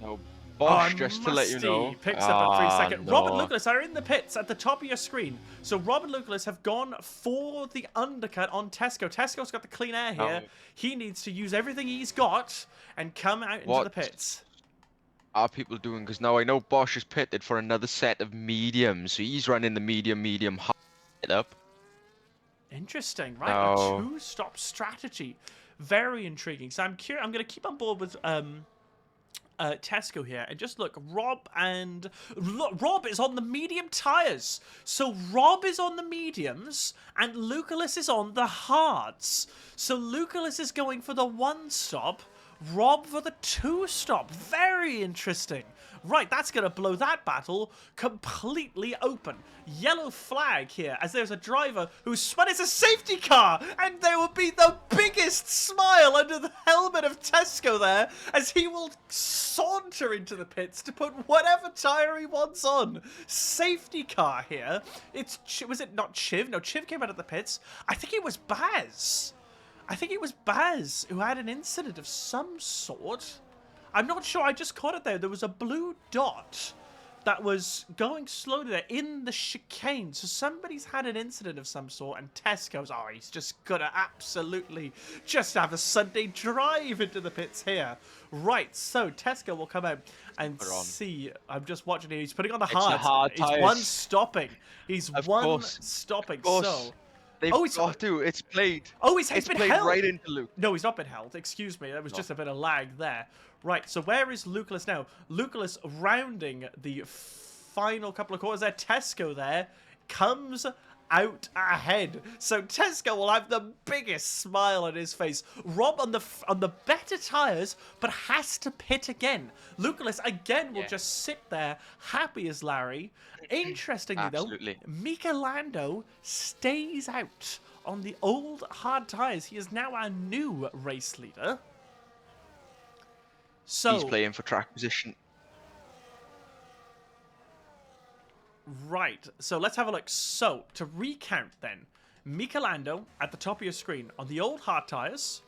No, Bosch, just to let you know. Picks up a 3-second. No. Rob and Lucalis are in the pits at the top of your screen. So Rob and Lucalis have gone for the undercut on Tesco. Tesco's got the clean air here. He needs to use everything he's got and come out into the pits. Are people doing? Because now I know Bosch is pitted for another set of mediums, so he's running the medium hard up. Interesting, right? A 2-stop strategy, very intriguing. So I'm curious. I'm going to keep on board with Tesco here and just look. Rob is on the medium tires, so Rob is on the mediums and Lucalis is on the hards. So Lucalis is going for the 1-stop. Rob for the 2-stop. Very interesting. Right, that's going to blow that battle completely open. Yellow flag here, as there's a driver who's spun. It's a safety car, and there will be the biggest smile under the helmet of Tesco there, as he will saunter into the pits to put whatever tyre he wants on. Safety car here. Was it not Chiv? No, Chiv came out of the pits. I think it was Baz. I think it was Baz who had an incident of some sort. I'm not sure. I just caught it there. There was a blue dot that was going slowly there in the chicane. So somebody's had an incident of some sort, and Tesco's, oh, he's just gonna absolutely just have a Sunday drive into the pits here. Right, so Tesco will come out and see. I'm just watching here. He's putting on the hard. He's tires. one stopping. He's Of one course. stopping. Of course. So. They've got to. It's played. Oh, he's it's been played held. right into Luke. No, he's not been held. Excuse me. There was just a bit of lag there. Right, so where is Lucullus now? Lucullus rounding the final couple of quarters there. Tesco there comes out ahead. So Tesco will have the biggest smile on his face. Rob on the better tyres, but has to pit again. Lucullus again will just sit there, happy as Larry. Interestingly though, Mika Lando stays out on the old hard tyres. He is now our new race leader. So he's playing for track position. Right, so let's have a look. So, to recount then, Mika Lando at the top of your screen on the old hard tyres,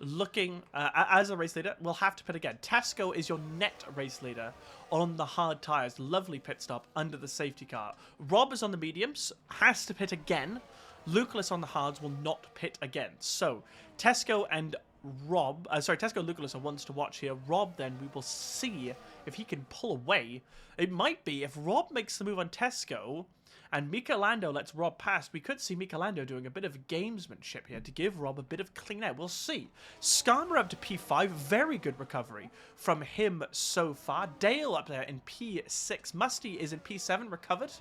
looking as a race leader, will have to pit again. Tesco is your net race leader on the hard tyres. Lovely pit stop under the safety car. Rob is on the mediums, has to pit again. Lucullus on the hards will not pit again. So, Tesco and Tesco and Lucullus are ones to watch here. Rob, then, we will see if he can pull away. It might be, if Rob makes the move on Tesco and Mika Lando lets Rob pass, we could see Mika Lando doing a bit of gamesmanship here to give Rob a bit of clean air. We'll see. Skarner up to P5. Very good recovery from him so far. Dale up there in P6. Musty is in P7, recovered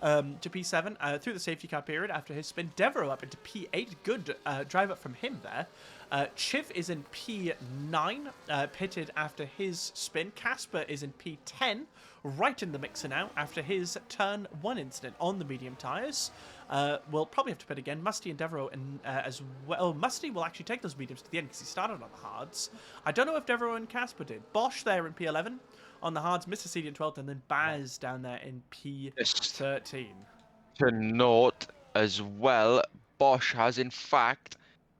to P7 through the safety car period after his spin. Devereaux up into P8. Good drive up from him there. Chiv is in P9, pitted after his spin. Casper is in P10, right in the mixer now after his turn 1 incident on the medium tyres. We'll probably have to pit again. Musty and Devereaux as well. Musty will actually take those mediums to the end because he started on the hards. I don't know if Devereaux and Casper did. Bosch there in P11 on the hards, Mr. CD in 12th, and then Baz down there in P13. To note as well, Bosch has in fact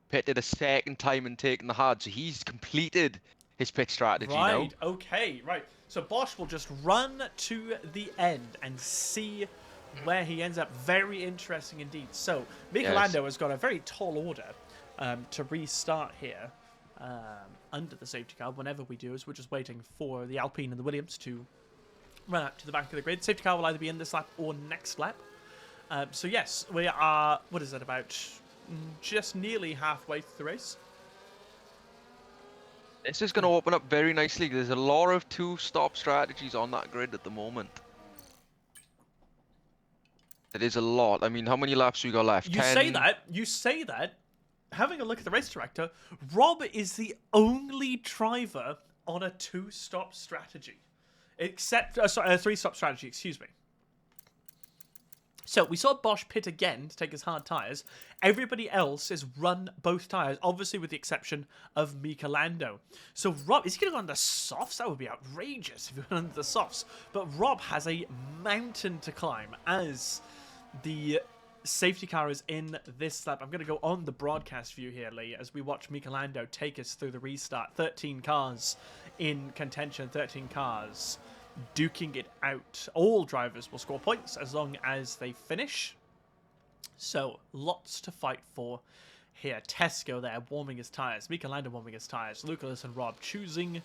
pitted a second time and taken the hard, so he's completed his pit strategy now. Right, okay, right. So Bosch will just run to the end and see where he ends up. Very interesting indeed. So Mika Lando has got a very tall order to restart here under the safety car. Whenever we do, as we're just waiting for the Alpine and the Williams to run out to the back of the grid. Safety car will either be in this lap or next lap. So yes, we are, what is it, about just nearly halfway through the race. This is going to open up very nicely. There's a lot of 2-stop strategies on that grid at the moment. It is a lot. I mean, how many laps we got left? You 10? say that. Having a look at the race director, Rob is the only driver on a 2-stop strategy. Except, sorry, a 3-stop strategy, excuse me. So we saw Bosch pit again to take his hard tyres. Everybody else has run both tyres, obviously with the exception of Mika Lando. So Rob, is he going to go on the softs? That would be outrageous if he went on the softs. But Rob has a mountain to climb as the safety car is in this lap. I'm going to go on the broadcast view here, Lee, as we watch Mika Lando take us through the restart. 13 cars in contention, 13 cars duking it out. All drivers will score points as long as they finish. So, lots to fight for here. Tesco there warming his tyres. Mika Lando warming his tyres. Lucullus and Rob choosing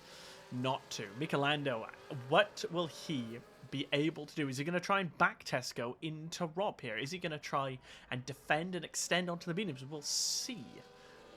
not to. Mika Lando, what will he be able to do? Is he going to try and back Tesco into Rob here? Is he going to try and defend and extend onto the mediums? We'll see.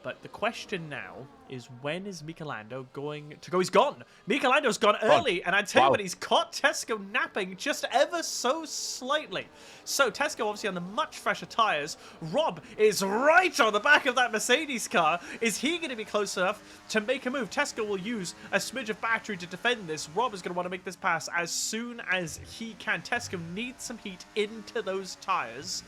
But the question now is, when is Michelando going to go? He's gone. Michelando's gone early, and I tell you what, he's caught Tesco napping just ever so slightly. So Tesco obviously on the much fresher tyres. Rob is right on the back of that Mercedes car. Is he going to be close enough to make a move? Tesco will use a smidge of battery to defend this. Rob is going to want to make this pass as soon as he can. Tesco needs some heat into those tyres.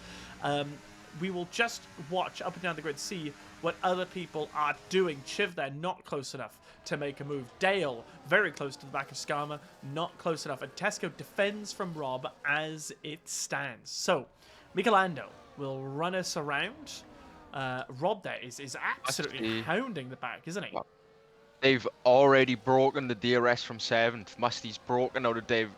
We will just watch up and down the grid, see what other people are doing. Chiv there, not close enough to make a move. Dale, very close to the back of Skarma, not close enough. And Tesco defends from Rob as it stands. So, Michelando will run us around. Rob there is absolutely hounding the back, isn't he? They've already broken the DRS from 7th. Musty's broken out of Dave's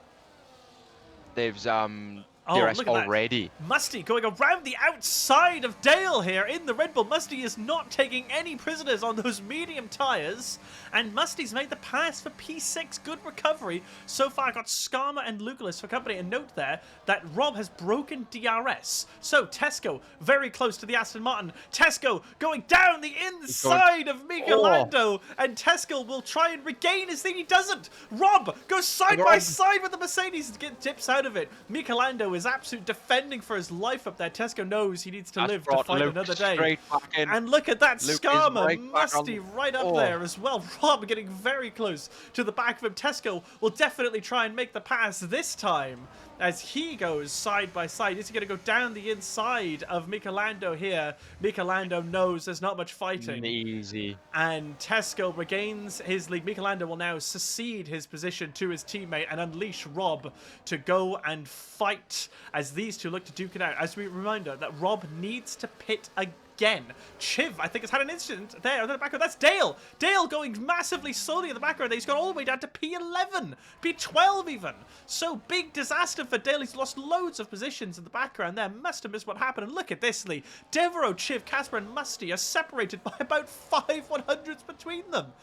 DRS already. Musty going around the outside of Dale here in the Red Bull. Musty is not taking any prisoners on those medium tyres. And Musty's made the pass for P6. Good recovery. So far got Skarma and Lucalis for company. And note there that Rob has broken DRS. So Tesco very close to the Aston Martin. Tesco going down the inside of Michelando. And Tesco will try and regain his thing. He doesn't. Rob goes side by side with the Mercedes and dips out of it. Michelando is absolute defending for his life up there. Tesco knows he needs to live to fight another day. And look at that, Skarma, Musty right up there as well. Rob getting very close to the back of him. Tesco will definitely try and make the pass this time as he goes side by side. Is he going to go down the inside of Michelando here? Michelando knows there's not much fighting. Easy. And Tesco regains his lead. Michelando will now secede his position to his teammate and unleash Rob to go and fight as these two look to duke it out. As we reminder that Rob needs to pit again. Chiv, I think, has had an incident there in the background. That's Dale. Dale going massively slowly in the background. He's gone all the way down to P11, P12 even. So big disaster for Dale. He's lost loads of positions in the background there. Must have missed what happened. And look at this, Lee. Devereaux, Chiv, Casper, and Musty are separated by about 5 100s between them.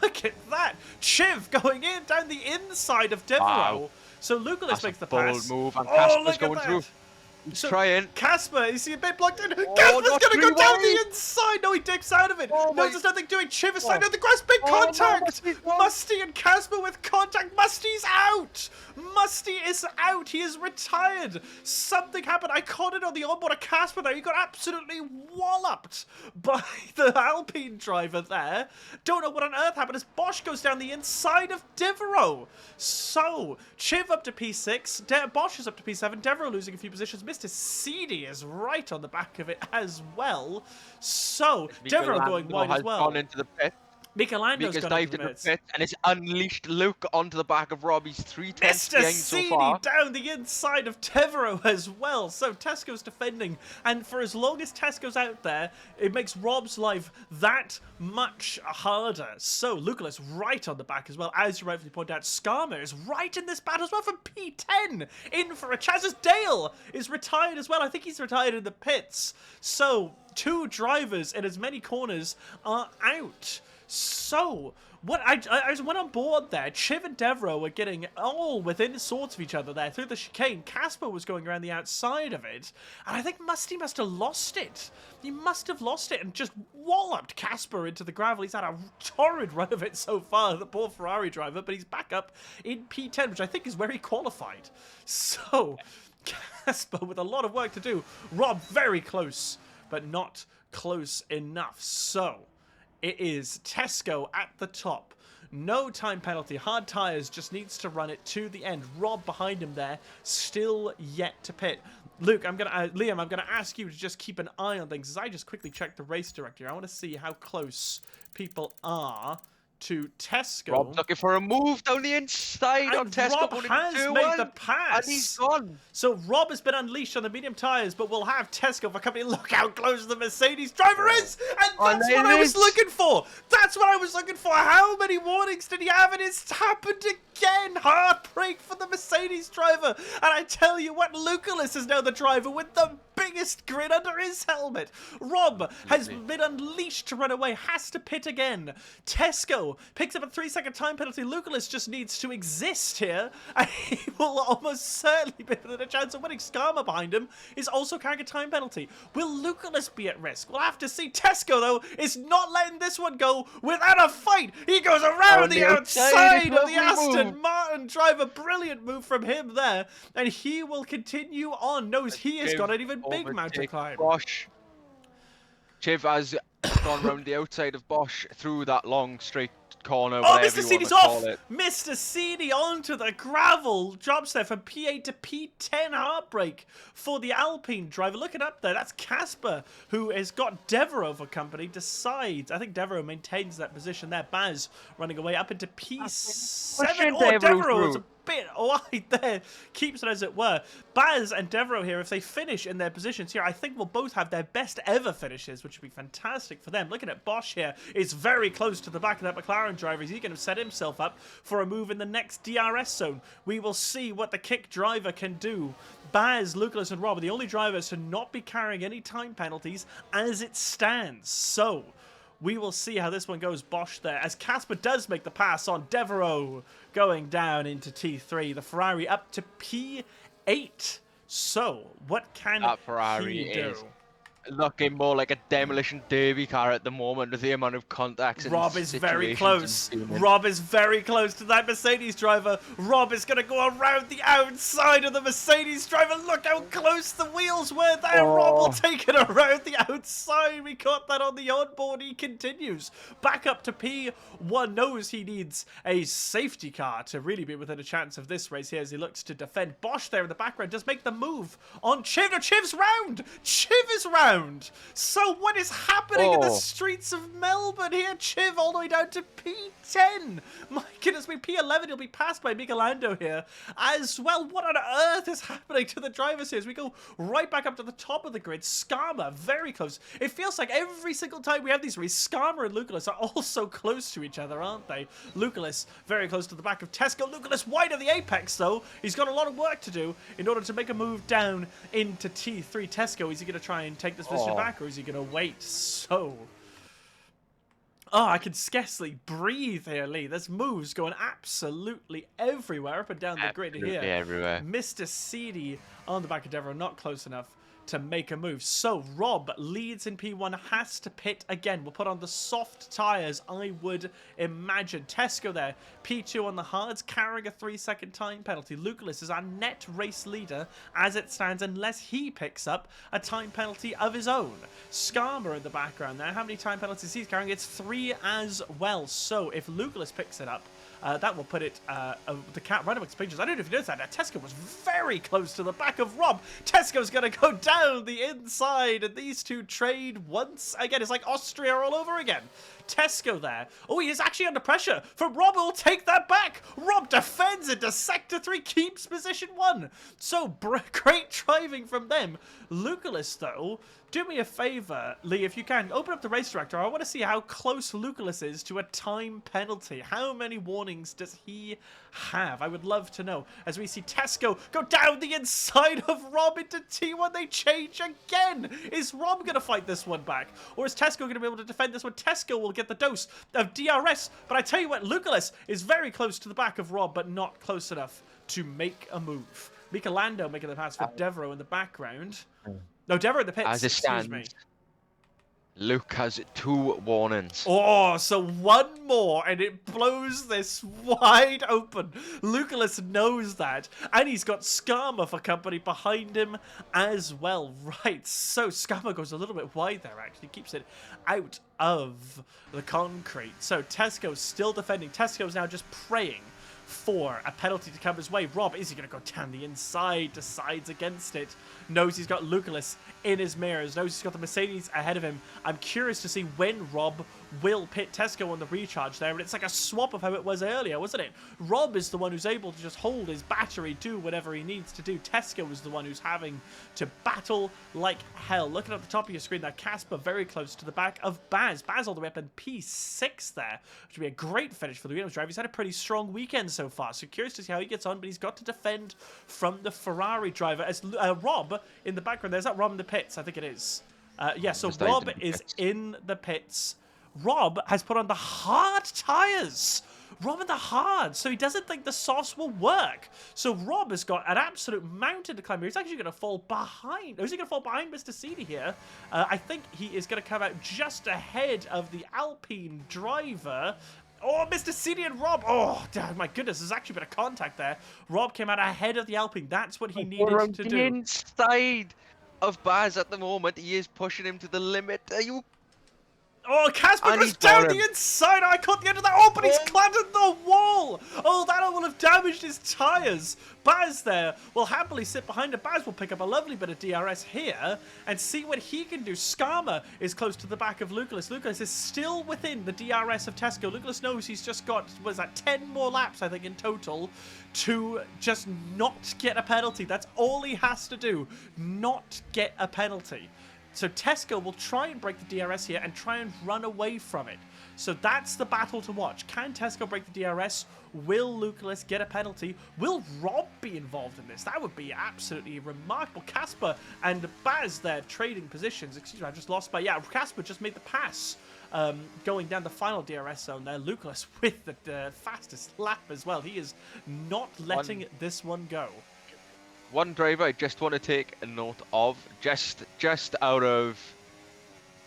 Look at that. Chiv going in down the inside of Devereaux. Wow. So Lucalis makes the pass. Bold move, and Casper's going through. He's trying. Casper, is he a bit blocked in? Casper's going to go down the inside. No, he dips out of it. No, there's nothing doing. Chiv is sliding on the grass. Big contact. Musty and Casper with contact. Musty's out. Musty is out. He is retired. Something happened. I caught it on the onboard of Casper there. He got absolutely walloped by the Alpine driver there. Don't know what on earth happened as Bosch goes down the inside of Devereaux. So, Chiv up to P6. Bosch is up to P7. Devereaux losing a few positions. Mr. CD is right on the back of it as well. So, Devereaux going wide as well. Gone into the pit. Michelando's dived into the pit, and it's unleashed Luke onto the back of Rob. He's 3 tenths behind so far. Down the inside of Devereaux as well. So Tesco's defending, and for as long as Tesco's out there, it makes Rob's life that much harder. So Lucalis right on the back as well, as you rightfully point out. Skarma is right in this battle as well for P10. In for a chance as Dale is retired as well. I think he's retired in the pits. So 2 drivers in as many corners are out. So, what I went on board there. Chiv and Devereaux were getting all within swords of each other there through the chicane. Casper was going around the outside of it, and I think Musty must have lost it. He must have lost it and just walloped Casper into the gravel. He's had a torrid run of it so far, the poor Ferrari driver, but he's back up in P10, which I think is where he qualified. So, Casper with a lot of work to do. Rob very close, but not close enough. So, it is Tesco at the top. No time penalty. Hard tyres, just needs to run it to the end. Rob behind him there, still yet to pit. Luke, Liam, I'm gonna ask you to just keep an eye on things as I just quickly check the race directory. I want to see how close people are to Tesco. Rob's looking for a move down the inside on Tesco. Rob has made the pass. And he's gone. So Rob has been unleashed on the medium tyres, but we'll have Tesco for company. Look how close the Mercedes driver is! And that's what I was looking for! That's what I was looking for! How many warnings did he have? And it's happened again! Heartbreak for the Mercedes driver! And I tell you what, Lucalis is now the driver with the biggest grin under his helmet. Rob has been unleashed to run away, has to pit again. Tesco picks up a 3-second time penalty. Lucalis just needs to exist here, and he will almost certainly be within a chance of winning. Skarma behind him is also carrying a time penalty. Will Lucalis be at risk? We'll have to see. Tesco, though, is not letting this one go without a fight. He goes around the outside of the Aston Martin driver. Brilliant move from him there, and he will continue on. Knows he has got an even big amount to climb. Bosch. Chiv has gone round the outside of Bosch through that long straight corner. Oh, Mr. Cini's off! Mr. Cini onto the gravel. Drops there from P8 to P10. Heartbreak for the Alpine driver. Looking up there, that's Casper, who has got Devereaux for company. Decides, I think Devereaux maintains that position there. Baz running away up into P7. Oh, Devereaux is a bit wide there. Keeps it as it were. Baz and Devereaux here, if they finish in their positions here, I think will both have their best ever finishes, which would be fantastic for them. Looking at Bosch here, is very close to the back of that McLaren driver. Is he going to set himself up for a move in the next DRS zone? We will see what the kick driver can do. Baz, Lucalis, and Rob are the only drivers to not be carrying any time penalties as it stands. So we will see how this one goes. Bosch there, as Casper does make the pass on Devereaux, going down into T3. The Ferrari up to P8. So, what can that Ferrari he do? Is looking more like a demolition derby car at the moment with the amount of contacts. Rob is very close. Rob is very close to that Mercedes driver. Rob is going to go around the outside of the Mercedes driver. Look how close the wheels were there. Oh. Rob will take it around the outside. We caught that on the onboard. He continues back up to P1. Knows he needs a safety car to really be within a chance of this race here as he looks to defend. Bosch there in the background does make the move on Chiv. No, Chiv's round. Chiv is round. So what is happening in the streets of Melbourne here? Chiv all the way down to P10. My goodness me, P11 he'll be passed by Michelando here as well. What on earth is happening to the drivers here as we go right back up to the top of the grid? Skarma very close. It feels like every single time we have these races, Skarma and Lucalis are all so close to each other, aren't they? Lucalis very close to the back of Tesco. Lucalis wide of the apex though. He's got a lot of work to do in order to make a move down into T3. Tesco, is he going to try and take this position back, or is he going to wait? So, I can scarcely breathe here, Lee. There's moves going absolutely everywhere up and down the grid here. Everywhere. Mr. Seedy on the back of Devereaux, not close enough to make a move. So Rob leads in P1, has to pit again. We'll put on the soft tyres, I would imagine. Tesco there, P2 on the hards, carrying a 3-second time penalty. Lucalis is our net race leader as it stands, unless he picks up a time penalty of his own. Skarma in the background there. How many time penalties he's carrying? It's 3 as well. So if Lucalis picks it up, that will put it the cat right amongst pages. I don't know if you noticed that. Tesco was very close to the back of Rob. Tesco's going to go down the inside, and these two trade once again. It's like Austria all over again. Tesco there. Oh, he is actually under pressure from Rob, who will take that back. Rob defends into Sector 3, keeps position 1. So, great driving from them. Lucalis, though, do me a favor, Lee, if you can. Open up the race director. I want to see how close Lucalis is to a time penalty. How many warnings does he have? I would love to know. As we see Tesco go down the inside of Rob into T1. They change again. Is Rob going to fight this one back? Or is Tesco going to be able to defend this one? Tesco will get the dose of DRS. But I tell you what, Lucalis is very close to the back of Rob, but not close enough to make a move. Michelando making the pass for Devereaux in the background. No, Devereaux in the pits. As it stands, Luke has 2 warnings. Oh, so one more and it blows this wide open. Lucalis knows that. And he's got Skarma for company behind him as well. Right, so Skarma goes a little bit wide there, actually. Keeps it out of the concrete. So Tesco's still defending. Tesco's now just praying for a penalty to come his way. Rob, is he going to go down the inside? Decides against it. Knows he's got Lucalis in his mirrors. Knows he's got the Mercedes ahead of him. I'm curious to see when Rob will pit Tesco on the recharge there. And it's like a swap of how it was earlier, wasn't it? Rob is the one who's able to just hold his battery, do whatever he needs to do. Tesco is the one who's having to battle like hell. Looking at the top of your screen there, Casper very close to the back of Baz. Baz all the way up in P6 there, which would be a great finish for the Williams driver. He's had a pretty strong weekend so far. So curious to see how he gets on, but he's got to defend from the Ferrari driver. As Rob in the background, there's that Rob in the pits, I think it is. Yeah, so Rob is in the pits. Rob has put on the hard tyres. Rob in the hard, so he doesn't think the softs will work. So Rob has got an absolute mountain to climb here. He's actually going to fall behind. Is he going to fall behind Mr. Seedy here? I think he is going to come out just ahead of the Alpine driver. Oh, Mr. Seedy and Rob. Oh, my goodness, there's actually been a contact there. Rob came out ahead of the Alpine. That's what he needed to do. The inside of Baz at the moment. He is pushing him to the limit. Are you... Oh, Casper goes down the inside. I caught the end of that. Oh, but he's clattered the wall. Oh, that will have damaged his tyres. Baz there will happily sit behind it. Baz will pick up a lovely bit of DRS here and see what he can do. Skarma is close to the back of Lucullus. Lucullus is still within the DRS of Tesco. Lucullus knows he's just got, what is that, 10 more laps, I think, in total to just not get a penalty. That's all he has to do, not get a penalty. So Tesco will try and break the DRS here and try and run away from it. So that's the battle to watch. Can Tesco break the DRS? Will Lucullus get a penalty? Will Rob be involved in this? That would be absolutely remarkable. Casper and Baz there trading positions. Excuse me, I just lost by... Yeah, Casper just made the pass going down the final DRS zone there. Lucullus with the fastest lap as well. He is not letting this one go. One driver I just want to take a note of, just out of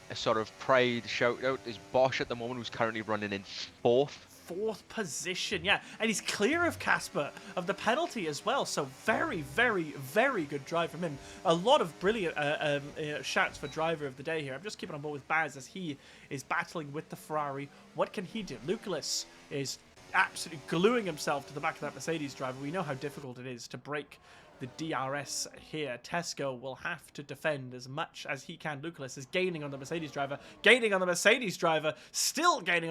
a sort of pride shout out, is Bosch at the moment, who's currently running in fourth position. Yeah, and he's clear of Casper of the penalty as well, so very, very, very good drive from him. A lot of brilliant shouts for driver of the day here. I'm just keeping on board with Baz as he is battling with the Ferrari. What can he do? Lucullus is absolutely gluing himself to the back of that Mercedes driver. We know how difficult it is to break the DRS here. Tesco will have to defend as much as he can. Lucullus is gaining on the Mercedes driver, still gaining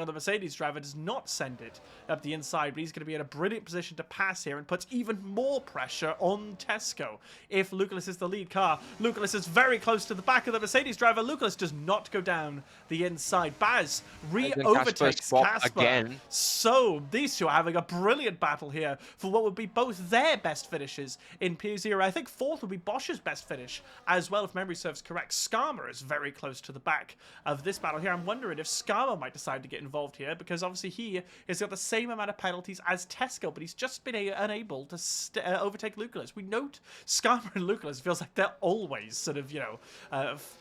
on the Mercedes driver, does not send it up the inside, but he's going to be in a brilliant position to pass here and puts even more pressure on Tesco. If Lucullus is the lead car, Lucullus is very close to the back of the Mercedes driver. Lucullus does not go down the inside. Baz overtakes Casper again. So these two are having a brilliant battle here for what would be both their best finishes in P0. I think fourth would be Bosch's best finish as well, if memory serves correct. Skarma is very close to the back of this battle here. I'm wondering if Skarma might decide to get involved here, because obviously he has got the same amount of penalties as Tesco, but he's just been unable to overtake Lucullus. We note Skarma and Lucullus feels like they're always sort of, you know,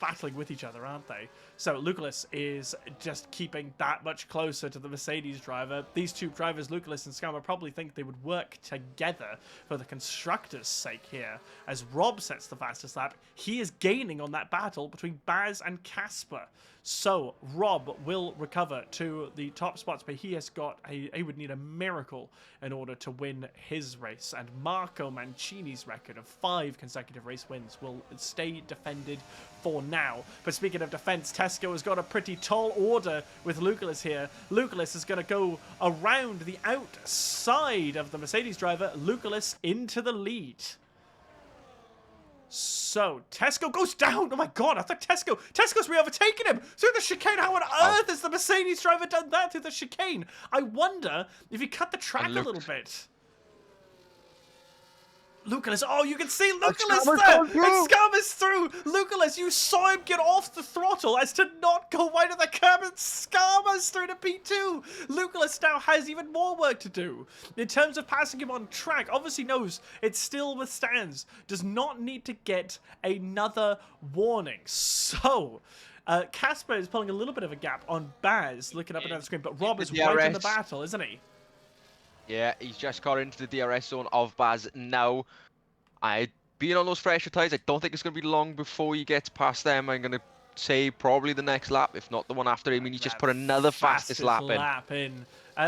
battling with each other, aren't they? So Lucullus is just keeping that much closer to the Mercedes driver. These two drivers, Lucullus and Skarma, probably think they would work together for the constructors' sake here. As Rob sets the fastest lap, he is gaining on that battle between Baz and Casper. So Rob will recover to the top spots, but he has got he would need a miracle in order to win his race, and Marco Mancini's record of 5 consecutive race wins will stay defended for now. But speaking of defense, Tesco has got a pretty tall order with Lucullus here. Lucullus is going to go around the outside of the Mercedes driver. Lucullus into the lead. So, Tesco goes down. Oh my god, I thought Tesco's re-overtaken him through the chicane. How on earth has the Mercedes driver done that through the chicane? I wonder if he cut the track a little bit. Lucullus, oh, you can see Lucullus there! And Skarma's through! Lucullus, you saw him get off the throttle as to not go wide of the curb, and Skarma's through to P2! Lucullus now has even more work to do. In terms of passing him on track, obviously knows it still withstands, does not need to get another warning. So, Casper is pulling a little bit of a gap on Baz, looking up and down the screen, but Rob is right in the battle, isn't he? Yeah, he's just got into the DRS zone of Baz now. Being on those fresher tyres, I don't think it's going to be long before he gets past them. I'm going to say probably the next lap, if not the one after him. And he's just put another fastest lap in.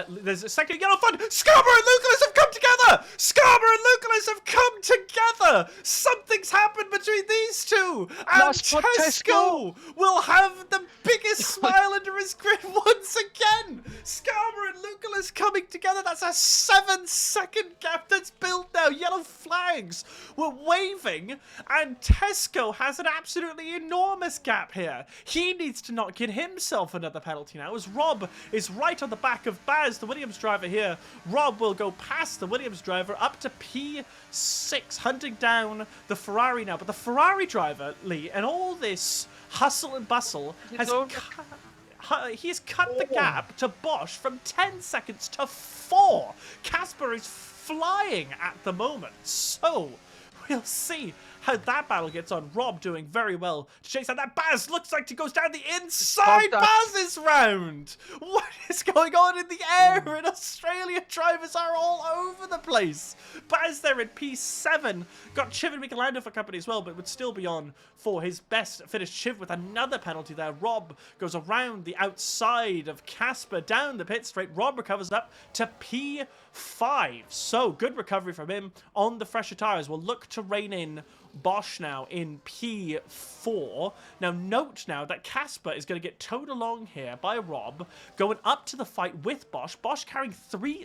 There's a second yellow fun. Skarma and Lucullus have come together! Skarma and Lucullus have come together! Something's happened between these two! And Tesco will have the biggest smile under his grin once again! Skarma and Lucullus coming together. That's a 7-second gap that's built now. Yellow flag flags were waving, and Tesco has an absolutely enormous gap here. He needs to not get himself another penalty now, as Rob is right on the back of Baz, the Williams driver here. Rob will go past the Williams driver up to P6, hunting down the Ferrari now. But the Ferrari driver, Lee, and all this hustle and bustle he's cut the gap to Bosch from 10 seconds to 4. Casper is flying at the moment, so we'll see how that battle gets on. Rob doing very well to chase out that Baz. Looks like he goes down the inside Baz's round. What is going on in the air in Australia? Drivers are all over the place. Baz there in P7. Got Chiv and Michelando for company as well, but would still be on for his best finish. Chiv with another penalty there. Rob goes around the outside of Casper down the pit straight. Rob recovers up to P5. So good recovery from him on the fresher tires. Will look to rein in Bosch now in P4. Now note now that Casper is going to get towed along here by Rob, going up to the fight with Bosch. Bosch carrying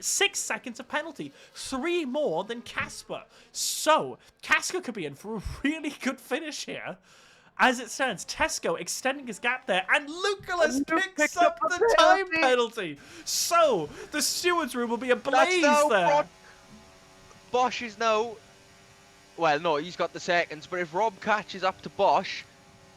6 seconds of penalty, 3 more than Casper. So Casper could be in for a really good finish here. As it stands, Tesco extending his gap there, and Lucullus picks up the time penalty. So the stewards room will be ablaze there. Bosch is now. Well, no, he's got the seconds, but if Rob catches up to Bosch,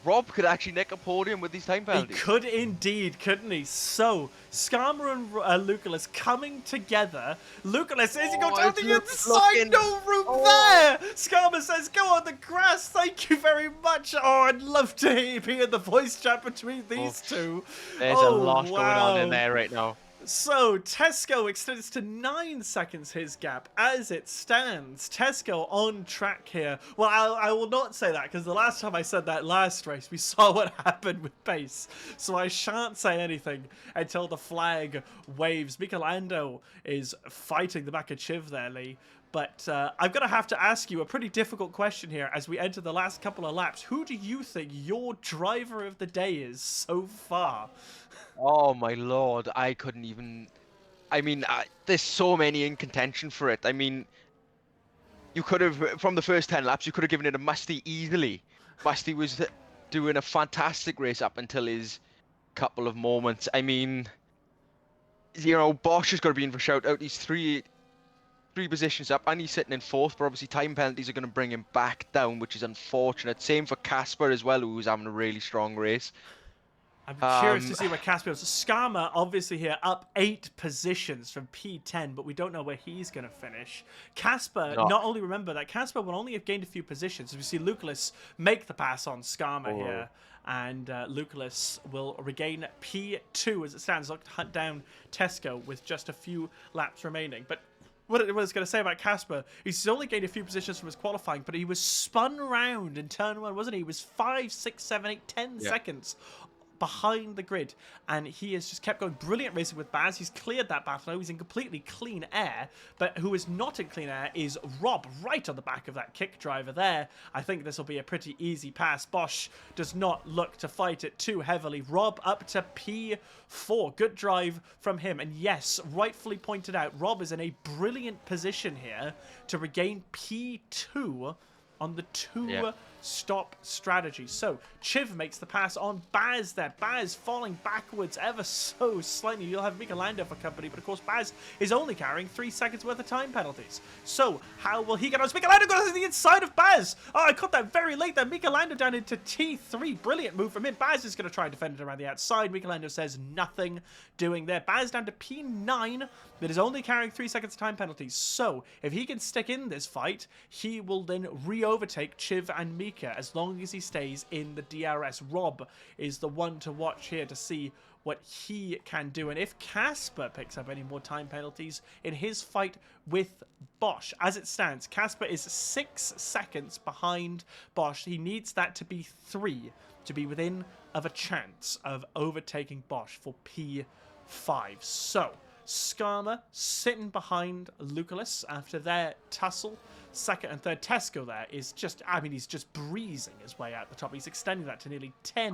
Rob could actually nick a podium with these time penalties. He could indeed, couldn't he? So, Skarma and Lucullus coming together. Lucullus, as he goes down the inside, no room there! Skarma says, go on the grass, thank you very much. Oh, I'd love to be in the voice chat between these two. There's a lot going on in there right now. So, Tesco extends to 9 seconds his gap as it stands. Tesco on track here. Well, I will not say that, because the last time I said that last race, we saw what happened with pace. So I shan't say anything until the flag waves. Michelando is fighting the back of Chiv there, Lee. But I'm going to have to ask you a pretty difficult question here as we enter the last couple of laps. Who do you think your driver of the day is so far? Oh my lord, I couldn't even. I mean, there's so many in contention for it. I mean, you could have, from the first 10 laps, you could have given it to Musty easily. Musty was doing a fantastic race up until his couple of moments. I mean, you know, Bosch has got to be in for shout out. He's three positions up and he's sitting in 4th, but obviously time penalties are going to bring him back down, which is unfortunate. Same for Casper as well, who was having a really strong race. I'm curious to see where Casper goes. Skarma, obviously here, up 8 positions from P10, but we don't know where he's going to finish. Casper, not only remember that Casper will only have gained a few positions. We see Lucullus make the pass on Skarma here, and Lucullus will regain P2 as it stands. Look to hunt down Tesco with just a few laps remaining. But what I was going to say about Casper, he's only gained a few positions from his qualifying, but he was spun around in turn 1, wasn't he? He was 5, 6, 7, 8, 10 seconds behind the grid, and he has just kept going. Brilliant racing with Baz. He's cleared that battle. He's in completely clean air, but who is not in clean air is Rob, right on the back of that kick driver there. I think this will be a pretty easy pass. Bosch does not look to fight it too heavily. Rob up to P4. Good drive from him, and yes, rightfully pointed out, Rob is in a brilliant position here to regain P2 on the 2 stop strategy. So Chiv makes the pass on Baz there. Baz falling backwards ever so slightly. You'll have Michelando for company, but of course Baz is only carrying 3 seconds worth of time penalties. So how will he get on? Michelando goes to the inside of Baz. Oh, I caught that very late there. Michelando down into T3. Brilliant move from him. Baz is going to try and defend it around the outside. Michelando says nothing doing there. Baz down to P9, that is only carrying 3 seconds time penalties. So if he can stick in this fight, he will then re-overtake Chiv and Mika as long as he stays in the DRS. Rob is the one to watch here to see what he can do. And if Casper picks up any more time penalties in his fight with Bosch, as it stands, Casper is 6 seconds behind Bosch. He needs that to be 3 to be within of a chance of overtaking Bosch for P5. So Skarma sitting behind Lucullus after their tussle. 2nd and 3rd. Tesco there is just, I mean, he's just breezing his way out the top. He's extending that to nearly 10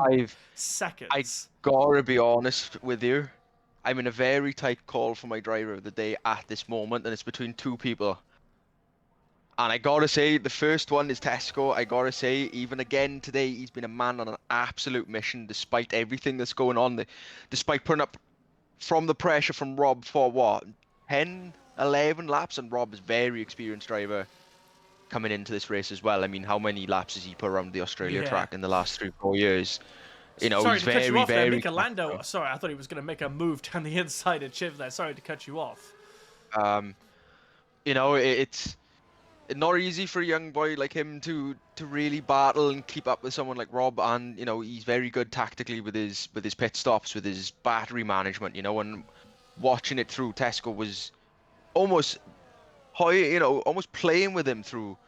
seconds. I gotta be honest with you. I'm in a very tight call for my driver of the day at this moment, and it's between 2 people. And I gotta say, the first one is Tesco. I gotta say, even again today, he's been a man on an absolute mission despite everything that's going on. Despite putting up from the pressure from Rob for what, 10, 11 laps, and Rob is a very experienced driver coming into this race as well. I mean, how many laps has he put around the Australia Yeah. track in the last 3, 4 years? You know, Sorry he's to cut you very, off there, very Mika Lando. tactical. Sorry, I thought he was going to make a move down the inside of Chiv there. Sorry to cut you off. Um, you know, it's not easy for a young boy like him to really battle and keep up with someone like Rob, and you know he's very good tactically with his pit stops, with his battery management. You know, and watching it through, Tesco was almost almost playing with him through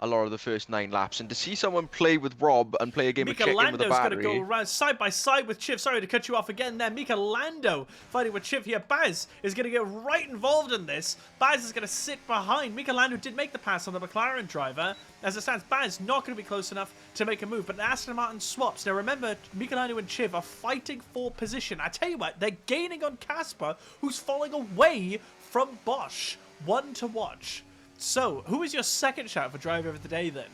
a lot of the first 9 laps, and to see someone play with Rob and play a game of Mika chicken with a Lando's going to go battery. around side by side with Chiv. Sorry to cut you off again there. Mika Lando fighting with Chiv here. Baz is going to get right involved in this. Baz is going to sit behind. Mika Lando did make the pass on the McLaren driver. As it stands, Baz not going to be close enough to make a move, but Aston Martin swaps. Now remember, Mika Lando and Chiv are fighting for position. I tell you what, they're gaining on Casper, who's falling away from Bosch. One to watch. So, who is your second shout for driver of the day then?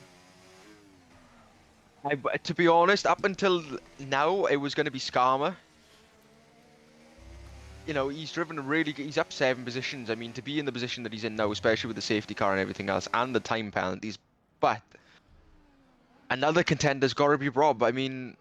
To be honest, up until now, it was going to be Skarma. You know, he's driven he's up 7 positions. I mean, to be in the position that he's in now, especially with the safety car and everything else, and the time penalties, but another contender's got to be Rob. I mean,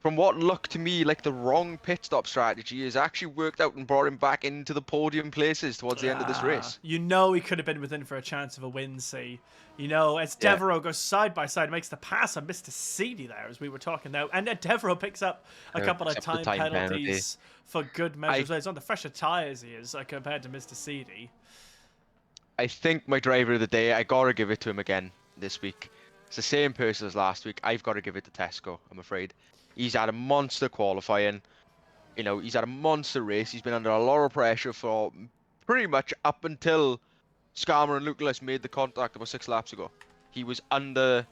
from what looked to me like the wrong pit stop strategy, has actually worked out and brought him back into the podium places towards the end of this race. You know he could have been within for a chance of a win, see. You know, as Devereaux goes side by side, makes the pass on Mr. Seedy there, as we were talking now. And Devereaux picks up a couple of time penalties for good measure. He's on the fresher tyres he is compared to Mr. Seedy. I think my driver of the day, I got to give it to him again this week. It's the same person as last week. I've got to give it to Tesco, I'm afraid. He's had a monster qualifying. You know, he's had a monster race. He's been under a lot of pressure for pretty much up until Skarma and Lucas made the contact about 6 laps ago. He was under...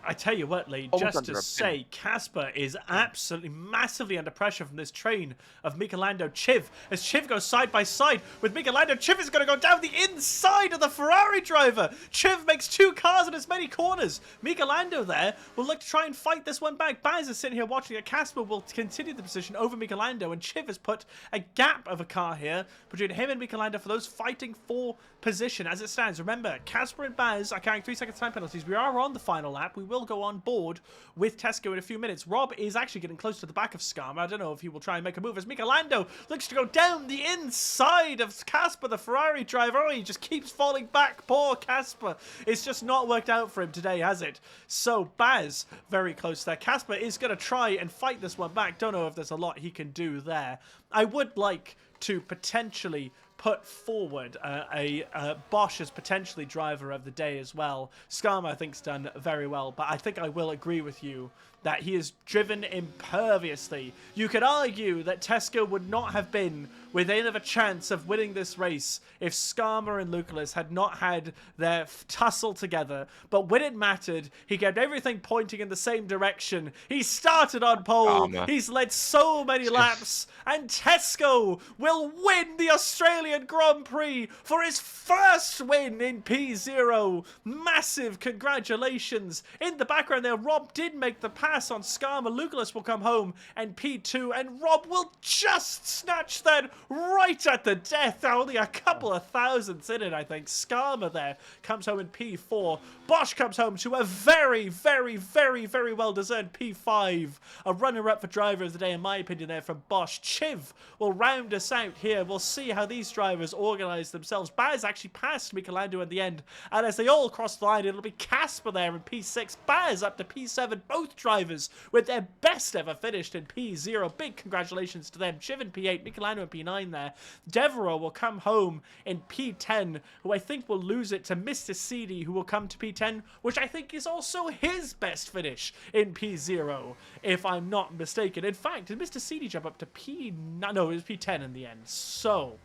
I tell you what, Lee, just to say, Casper is absolutely massively under pressure from this train of Mika Lando Chiv. As Chiv goes side by side with Mika Lando, Chiv is going to go down the inside of the Ferrari driver. Chiv makes 2 cars in as many corners. Mika Lando there will look to try and fight this one back. Baz is sitting here watching it. Casper will continue the position over Mika Lando, and Chiv has put a gap of a car here between him and Mika Lando for those fighting for position as it stands. Remember, Casper and Baz are carrying 3 seconds time penalties. We are on the final lap. We will go on board with Tesco in a few minutes. Rob is actually getting close to the back of Skarma. I don't know if he will try and make a move as Mika Lando looks to go down the inside of Casper, the Ferrari driver. Oh, he just keeps falling back. Poor Casper. It's just not worked out for him today, has it? So Baz very close there. Casper is going to try and fight this one back. Don't know if there's a lot he can do there. I would like to potentially put forward a Bosch as potentially driver of the day as well. Skarma, I think, has done very well, but I think I will agree with you that he is driven imperviously. You could argue that Tesco would not have been within of a chance of winning this race if Skarma and Lucas had not had their tussle together. But when it mattered, he kept everything pointing in the same direction. He started on pole. He's led so many laps. And Tesco will win the Australian Grand Prix for his first win in P0. Massive congratulations. In the background there, Rob did make the pass on Skarma. Lucas will come home and P2, and Rob will just snatch that right at the death. Only a couple of thousandths in it, I think. Skarma there comes home in P4. Bosch comes home to a very, very, very, very well-deserved P5. A runner-up for driver of the day, in my opinion, there from Bosch. Chiv will round us out here. We'll see how these drivers organise themselves. Baz actually passed Mika Lando in the end, and as they all cross the line, it'll be Casper there in P6. Baz up to P7. Both drivers with their best ever finished in P0. Big congratulations to them. Chiv in P8, Mika Lando in P9 there. Devereaux will come home in P10, who I think will lose it to Mr. Seedy, who will come to P10, which I think is also his best finish in P0, if I'm not mistaken. In fact, did Mr. Seedy jump up to P9? No, it was P10 in the end. So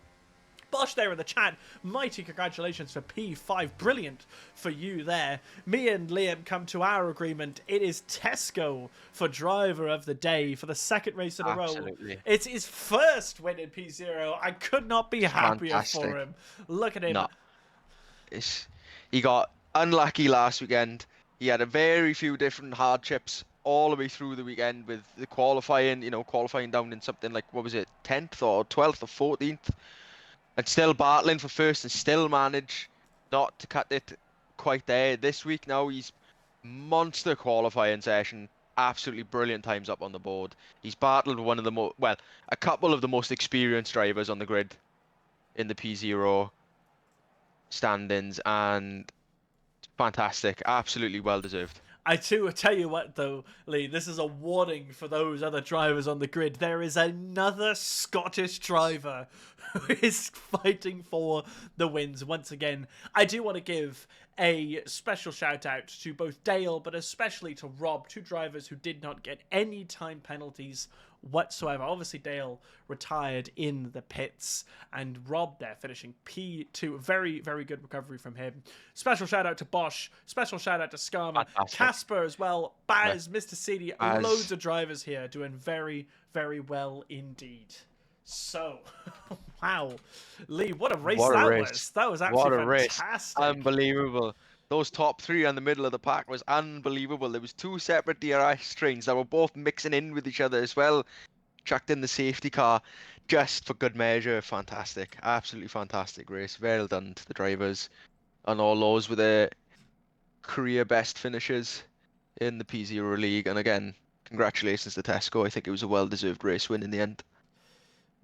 Bosch there in the chat, mighty congratulations for P5. Brilliant for you there. Me and Liam come to our agreement. It is Tesco for driver of the day for the second race in a row. It's his first win in P0. I could not be happier for him. Look at him. No. He got unlucky last weekend. He had a very few different hardships all the way through the weekend with the qualifying, qualifying down in something like, what was it, 10th or 12th or 14th, and still battling for first and still manage not to cut it quite there. This week now, he's monster qualifying session, absolutely brilliant times up on the board. He's battled one of the a couple of the most experienced drivers on the grid in the P0 standings, and fantastic, absolutely well deserved. I tell you what though, Lee, this is a warning for those other drivers on the grid. There is another Scottish driver who is fighting for the wins once again. I do want to give a special shout out to both Dale, but especially to Rob, two drivers who did not get any time penalties whatsoever. Obviously, Dale retired in the pits, and Rob there finishing P2. Very, very good recovery from him. Special shout out to Bosch. Special shout out to Skarma. Casper as well. Baz, Mr. CD. Loads of drivers here doing very, very well indeed. So, wow. Lee, what a race was. That was actually fantastic. Unbelievable. Those top three on the middle of the pack was unbelievable. There was two separate DRS trains that were both mixing in with each other as well. Chucked in the safety car just for good measure. Fantastic. Absolutely fantastic race. Well done to the drivers. And all those with their career best finishes in the P0 League. And again, congratulations to Tesco. I think it was a well-deserved race win in the end.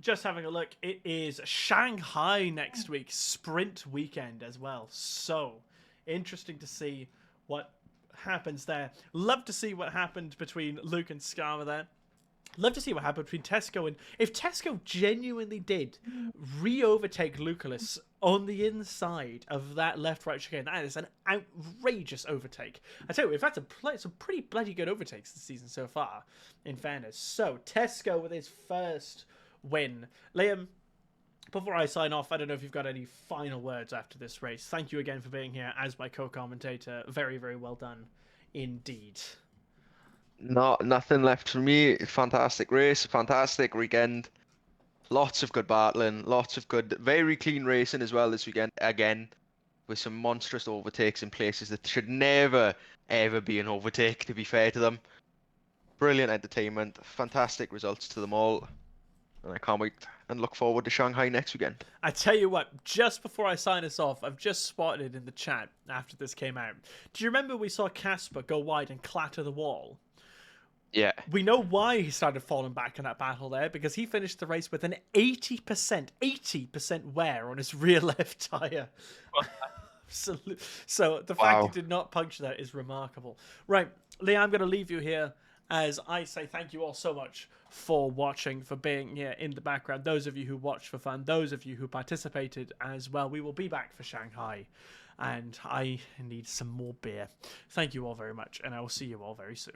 Just having a look, it is Shanghai next week, sprint weekend as well. So, interesting to see what happens there. Love to see what happened between Luke and Skarma there. Love to see what happened between Tesco and... If Tesco genuinely did re-overtake Lucalis on the inside of that left-right chicane, that is an outrageous overtake. I tell you, in fact, some pretty bloody good overtakes this season so far, in fairness. So, Tesco with his first win. Liam, before I sign off, I don't know if you've got any final words after this race. Thank you again for being here as my co-commentator. Very, very well done indeed. Nothing left for me. Fantastic race, fantastic weekend. Lots of good battling, lots of good, very clean racing as well this weekend. Again, with some monstrous overtakes in places that should never, ever be an overtake, to be fair to them. Brilliant entertainment, fantastic results to them all. And I can't wait and look forward to Shanghai next weekend. I tell you what, just before I sign us off, I've just spotted it in the chat after this came out. Do you remember we saw Casper go wide and clatter the wall? Yeah. We know why he started falling back in that battle there, because he finished the race with an 80% wear on his rear left tyre. So the fact he did not puncture that is remarkable. Right, Lee, I'm going to leave you here as I say thank you all so much for watching, for being here in the background. Those of you who watched for fun, those of you who participated as well. We will be back for Shanghai, and I need some more beer. Thank you all very much, and I will see you all very soon.